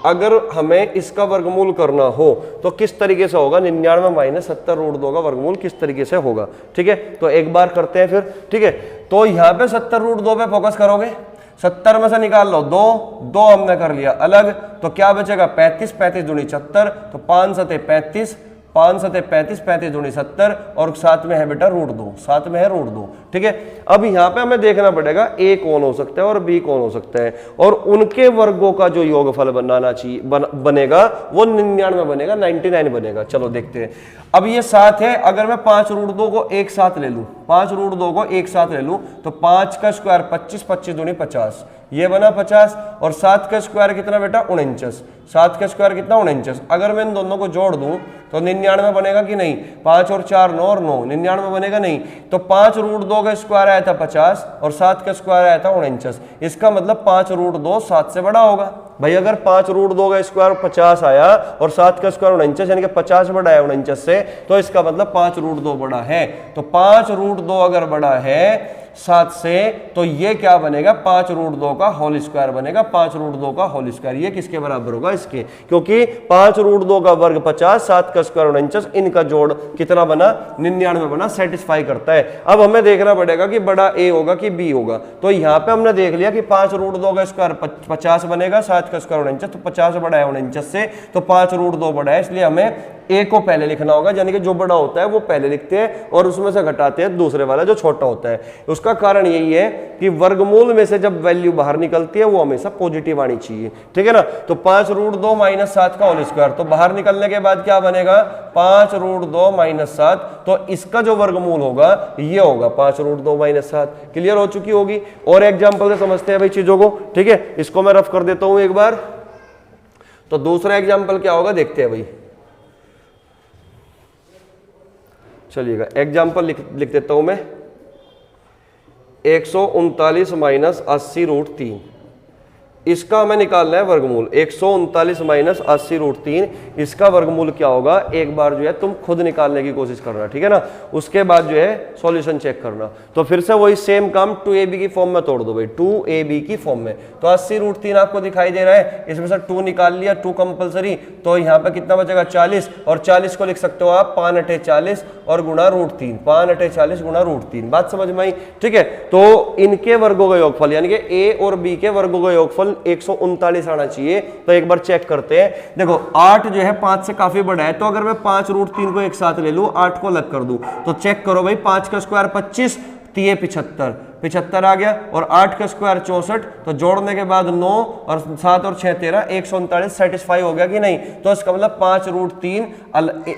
अगर हमें इसका वर्गमूल करना हो तो किस तरीके से होगा? 99 माइनस 70 रूट 2 का वर्गमूल किस तरीके से होगा? ठीक है, तो एक बार करते हैं फिर। ठीक है, तो यहाँ पे 70 रूट 2 पे फोकस करोगे, 70 में से निकाल लो 2 हमने कर लिया अलग, तो क्या बचेगा? 35, 35 दूनी 76, तो 5 सते 35, 5 सते 35, 35 दूनी 70, और साथ में है बेटा रूट 2, साथ में है रूट 2। ठीक है, अब यहाँ पे हमें देखना पड़ेगा a कौन हो सकता है और b कौन हो सकता है, और उनके वर्गों का जो योगफल बनाना चाहिए बनेगा वो 99 बनेगा, 99 बनेगा। चलो देखते हैं। अब ये 7 है, अगर मैं 5 रूट 2 को एक साथ ले लूं, 5 रूट 2 को एक साथ ले लूं, तो 5 का स्क्वायर 25, 25 दूनी 50, ये बना 50, और 7 का स्क्वायर कितना बेटा? 49, 7 का स्क्वायर कितना? 49। अगर मैं इन दोनों को जोड़ दूं तो 99 बनेगा कि नहीं? 5 और 4 9 और 9, 99 बनेगा नहीं। तो 5 रूट 2 का स्क्वायर आया था 50 और 7 का स्क्वायर आया था 49, इसका मतलब 5 रूट 2 7 से बड़ा होगा। भाई अगर 5 रूट 2 का स्क्वायर 50 आया और 7 का स्क्वायर 49, यानी कि 50 बड़ा है 49 से, तो इसका मतलब 5 रूट 2 बड़ा है। तो 5 रूट 2 अगर बड़ा है 7 से, तो ये क्या बनेगा 5 रूट 2 का होल स्क्वायर बनेगा, 5 रूट 2 का होल स्क्वायर। ये किसके बराबर होगा, इसके, क्योंकि 5 रूट 2 का वर्ग 50, 7 का स्क्वायर 49, इनका जोड़ कितना बना 99 बना, सेटिस्फाई करता है। अब हमें देखना पड़ेगा कि बड़ा ए होगा कि बी होगा। तो यहां पे हमने देख लिया कि 5 रूट 2 का स्क्वायर 50 बनेगा, 7 का स्क्वायर 49, तो 50 बड़ा है 49 से, तो 5 रूट 2 बड़ा है, इसलिए हमें ए को पहले लिखना होगा, यानी कि जो बड़ा होता है वो पहले लिखते हैं और उसमें से घटाते हैं दूसरे वाला जो छोटा होता है। उसका कारण यही है कि वर्गमूल में से जब वैल्यू बाहर निकलती है वो हमेशा पॉजिटिव आनी चाहिए, ठीक है ना। तो 5 रूट 2 माइनस 7 का होल स्क्वायर, तो बाहर निकलने के बाद क्या बनेगा 5 रूट 2 माइनस 7, तो इसका जो वर्गमूल होगा ये होगा 5 रूट 2 माइनस 7। क्लियर हो चुकी होगी। और एग्जाम्पल से समझते हैं भाई चीजों को, ठीक है। इसको मैं रफ कर देता हूं एक बार। तो दूसरा एग्जाम्पल क्या होगा देखते हैं भाई, चलिएगा एग्जाम्पल लिख देता हूं मैं। 139 माइनस 80 रूट 3, इसका हमें निकालना है वर्गमूल। 139 माइनस 80 रूट 3, इसका वर्गमूल क्या होगा एक बार जो है तुम खुद निकालने की कोशिश करना, ठीक है ना। उसके बाद जो है सॉल्यूशन चेक करना। तो फिर से वही सेम काम 2ab की फॉर्म में तोड़ दो भाई, 2ab की फॉर्म में। तो 80 रूट 3 आपको दिखाई दे रहा है, इसमें से 2 निकाल लिया, 2 कंपलसरी, तो यहाँ पे कितना बचेगा 40, और 40 को लिख सकते हो आप 5 × 40 और गुणा रूट 3, 5 × 40 गुणा रूट 3। बात समझ में आई, ठीक है। तो इनके वर्गों का योगफल यानी कि ए और बी के वर्गों का योगफल 139 आना चाहिए। तो एक बार चेक करते हैं। देखो 8 जो है 5 से काफी बड़ा है, तो अगर मैं 5 रूट 3 को एक साथ ले लूं, 8 को अलग कर दूं, तो चेक करो भाई 5 का स्क्वायर 25, 3 75 आ गया, और 8 का स्क्वायर 64, तो जोड़ने के बाद 9 और 7 और 6 13, 139 सेटिस्फाई हो गया कि नहीं। तो इसका मतलब 5 रूट 3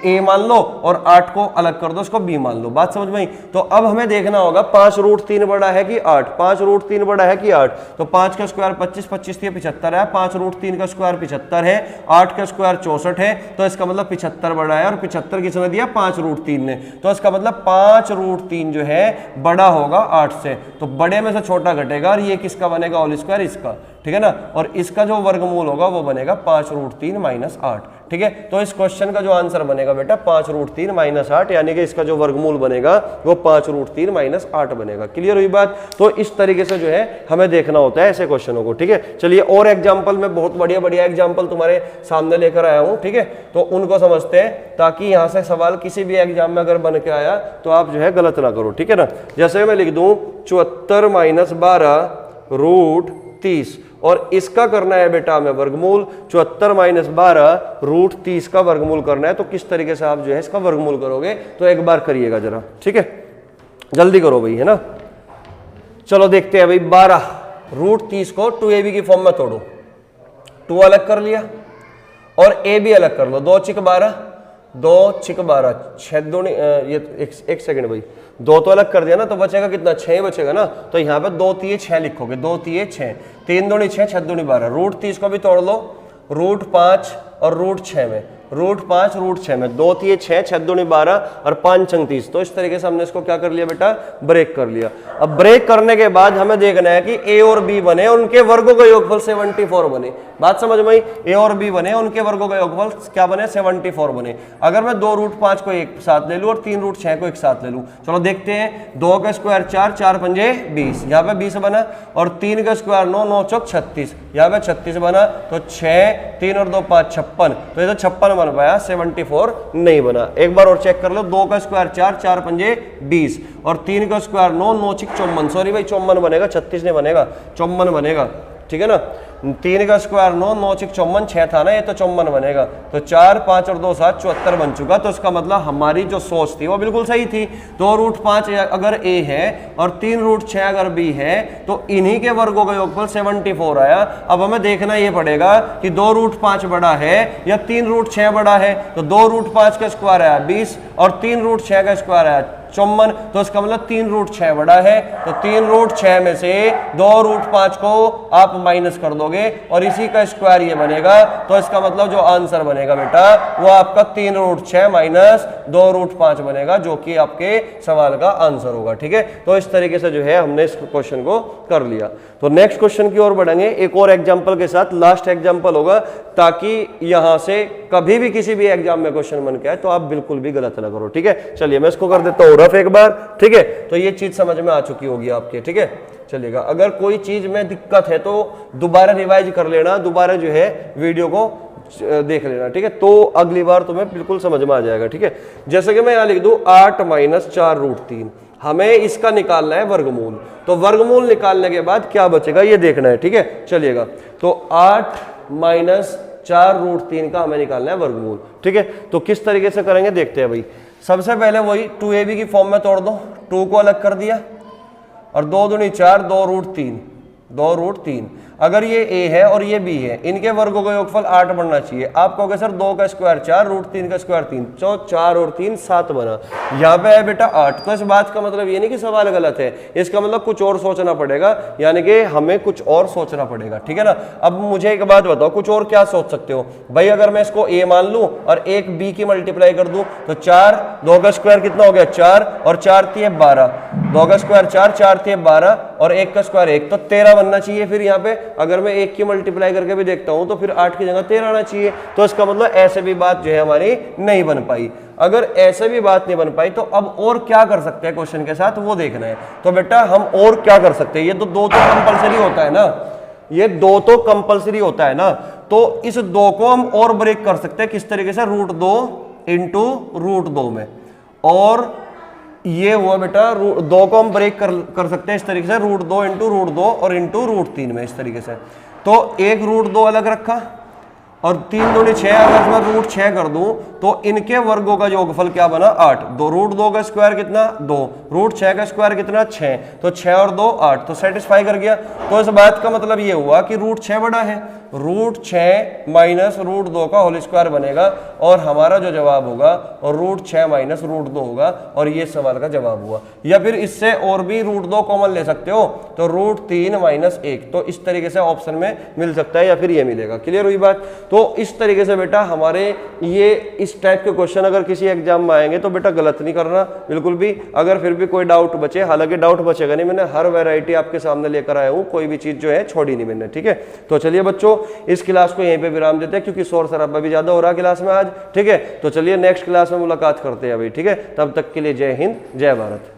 ए मान लो और 8 को अलग कर दो, इसको बी मान लो। बात समझ में आई। तो अब हमें देखना होगा 5 रूट 3 बड़ा है कि 8, 5 रूट 3 बड़ा है कि 8। तो 5 का स्क्वायर 25, 25 से 75 है, 5 रूट 3 का स्क्वायर 75 है, 8 का स्क्वायर 64 है, तो इसका मतलब 75 बड़ा है, और 75 किसने दिया 5 रूट 3 ने। तो इसका मतलब 5 रूट 3 जो है बड़ा होगा 8 से, तो बड़े में से छोटा घटेगा, और ये किसका बनेगा होल स्क्वायर, इसका, ठीक है ना। और इसका जो वर्गमूल होगा वो बनेगा 5 रूट 3 माइनस 8, ठीक है। तो इस क्वेश्चन का जो आंसर बनेगा बेटा 5 रूट 3 माइनस 8, यानी कि इसका जो वर्गमूल बनेगा वो 5 रूट 3 माइनस 8 बनेगा। क्लियर हुई बात। तो इस तरीके से जो है हमें देखना होता है ऐसे क्वेश्चनों को, ठीक है। चलिए और एग्जाम्पल में बहुत बढ़िया बढ़िया एग्जाम्पल तुम्हारे सामने लेकर आया हूं, ठीक है। तो उनको समझते हैं, ताकि यहां से सवाल किसी भी एग्जाम में अगर बन के आया तो आप जो है गलत ना करो, ठीक है ना। जैसे मैं लिख दूं 74 माइनस 12 रूट 30, और इसका करना है बेटा हमें वर्गमूल। 74 माइनस 12 रूट 30 का वर्गमूल करना है। तो किस तरीके से आप जो है इसका वर्गमूल करोगे, तो एक बार करिएगा जरा, ठीक है। जल्दी करो भाई, है ना। चलो देखते हैं भाई। 12 रूट 30 को 2ab की फॉर्म में तोड़ो। 2 अलग कर लिया और a भी अलग कर लो। 2 × 12, 2 × 12, 6 दूनी, ये एक सेकंड भाई, 2 तो अलग कर दिया ना, तो बचेगा कितना 6 बचेगा ना। तो यहाँ पे 2 × 6 लिखोगे, 2 × 6, 3 दूनी 6, 6 दूनी 12। रूट 30 को भी तोड़ लो, रूट 5 और रूट 6 में, रूट 5 रूट 6 में, 2 × 6, 6 दूनी 12 और 5 × 30। तो इस तरीके से हमने इसको क्या कर लिया बेटा, ब्रेक कर लिया। अब ब्रेक करने के बाद हमें देखना है कि ए और बी बने, उनके वर्गों का योगफल 74 बने। बात समझ में आई। ए और बी बने, उनके वर्गों का योगफल क्या बने, 74 बने। अगर मैं 2 रूट 5 को एक साथ ले लूं और 3 रूट 6 को एक साथ ले लूं, चलो देखते हैं। 2 का स्क्वायर 4, 4 × 5 20, यहाँ पे 20 बना, और 3 का स्क्वायर 9, 9 × 4 36, यहाँ पे 36 बना। तो 6, 3 और 2 5 56, तो ये तो 56 बन पाया, 74 नहीं बना। एक बार और चेक कर लो। 2 का स्क्वायर 4, 4 × 5 20, और 3 का स्क्वायर 9, 9 × 6 54, सॉरी भाई 54 बनेगा, 36 नहीं बनेगा, 54 बनेगा, ठीक है ना। 3 का स्क्वायर 9, 9 × 6 54, 6 था ना, ये तो 54 बनेगा। तो 4, 5 और 2 7 74 बन चुका। तो इसका मतलब हमारी जो सोच थी वो बिल्कुल सही थी। 2 रूट 5 अगर ए है और 3 रूट 6 अगर बी है, तो इन्हीं के वर्गों का योगफल 74 आया। अब हमें देखना ये पड़ेगा कि 2 रूट 5 बड़ा है या 3 रूट 6 बड़ा है। तो 2 रूट 5 का स्क्वायर आया 20 और 3 रूट 6 का स्क्वायर आया 54, तो इसका मतलब 3 रूट 6 बड़ा है। तो 3 रूट 6 में से 2 रूट 5 को आप माइनस कर दोगे और इसी का स्क्वायर ये बनेगा। तो इसका मतलब जो आंसर बनेगा बेटा वो आपका 3 रूट 6 माइनस 2 रूट 5 बनेगा, जो कि आपके सवाल का आंसर होगा, ठीक है। तो इस तरीके से जो है हमने इस क्वेश्चन को कर लिया। तो नेक्स्ट क्वेश्चन की ओर बढ़ेंगे एक और एग्जाम्पल के साथ। लास्ट एग्जाम्पल होगा, ताकि यहां से कभी भी किसी भी एग्जाम में क्वेश्चन बन के आए तो आप बिल्कुल भी गलत ना करो, ठीक है। चलिए मैं इसको कर देता हूं रफ एक बार, ठीक है। तो ये चीज समझ में आ चुकी होगी आपके, ठीक है। चलिएगा, अगर कोई चीज में दिक्कत है तो दोबारा रिवाइज कर लेना, दोबारा जो है वीडियो को देख लेना, ठीक है। तो अगली बार तुम्हें बिल्कुल समझ में आ जाएगा, ठीक है। जैसे कि मैं यहां लिख दूं 8 - 4√3, हमें इसका निकालना है वर्गमूल। तो वर्गमूल निकालने के बाद क्या बचेगा ये देखना है, ठीक है। चलिएगा, तो 8 - 4√3 का हमें निकालना है वर्गमूल, ठीक है। तो किस तरीके से करेंगे देखते हैं भाई। सबसे पहले वही 2ab की फॉर्म में तोड़ दो, 2 को अलग कर दिया और 2 दूनी 4, 2√3। अगर ये a है और ये b है, इनके वर्गों का योगफल 8 बनना चाहिए। आप कहोगे सर 2 का स्क्वायर 4, √3 का स्क्वायर 3, तो 4 और 3 7 बना। यहाँ पे है बेटा 8। तो इस बात का मतलब ये नहीं कि सवाल गलत है, इसका मतलब कुछ और सोचना पड़ेगा, यानी कि हमें कुछ और सोचना पड़ेगा, ठीक है ना। अब मुझे एक बात बताओ, कुछ और क्या सोच सकते हो भाई। अगर मैं इसको a मान लूं और एक b की मल्टीप्लाई कर दूं तो 4, 2 का स्क्वायर कितना हो गया 4 और 4 × 3 = 12, 2 का स्क्वायर 4, 4 × 3 = 12 और 1 का स्क्वायर 1, तो 13 बनना चाहिए। फिर यहाँ पे अगर मैं 1 की मल्टीप्लाई करके भी देखता हूं तो फिर 8 की जगह 13 आना चाहिए। तो इसका मतलब ऐसे भी बात जो है हमारी नहीं बन पाई। अगर ऐसे भी बात नहीं बन पाई तो अब और क्या कर सकते हैं क्वेश्चन के साथ, वो देखना है। तो बेटा हम और क्या कर सकते हैं, ये तो 2 तो कंपलसरी होता है ना, ये 2 तो कंपलसरी होता है ना। तो इस 2 को हम और ब्रेक कर सकते हैं किस तरीके से, √2 × √2 में। और ये हुआ बेटा 2 को हम ब्रेक कर सकते हैं इस तरीके से, √2 × √2 और √3 में, इस तरीके से। तो एक √2 अलग रखा और 3 दूनी 6, अगर मैं √6 कर दूं तो इनके वर्गों का योगफल क्या बना 8। 2 √2 का स्क्वायर कितना 2, √6 का स्क्वायर कितना 6, तो 6 और 2 8, तो सेटिस्फाई कर गया। तो इस बात का मतलब ये हुआ कि √6 बड़ा है, √6 - √2 का होल स्क्वायर बनेगा और हमारा जो जवाब होगा और √6 - √2 होगा और ये सवाल का जवाब हुआ। या फिर इससे और भी √2 कॉमन ले सकते हो तो √3 - 1, तो इस तरीके से ऑप्शन में मिल सकता है या फिर ये मिलेगा। क्लियर हुई बात। तो इस तरीके से बेटा हमारे ये इस टाइप के क्वेश्चन अगर किसी एग्जाम में आएंगे तो बेटा गलत नहीं करना बिल्कुल भी। अगर फिर भी कोई डाउट बचे, हालांकि डाउट बचेगा नहीं, मैंने हर वैरायटी आपके सामने लेकर आया हूँ, कोई भी चीज जो है छोड़ी नहीं मैंने, ठीक है। तो चलिए बच्चों, इस क्लास को यहीं पे विराम देते हैं क्योंकि शोर शराबा भी ज्यादा हो रहा है क्लास में आज, ठीक है। तो चलिए नेक्स्ट क्लास में मुलाकात करते हैं अभी, ठीक है। तब तक के लिए जय हिंद, जय भारत।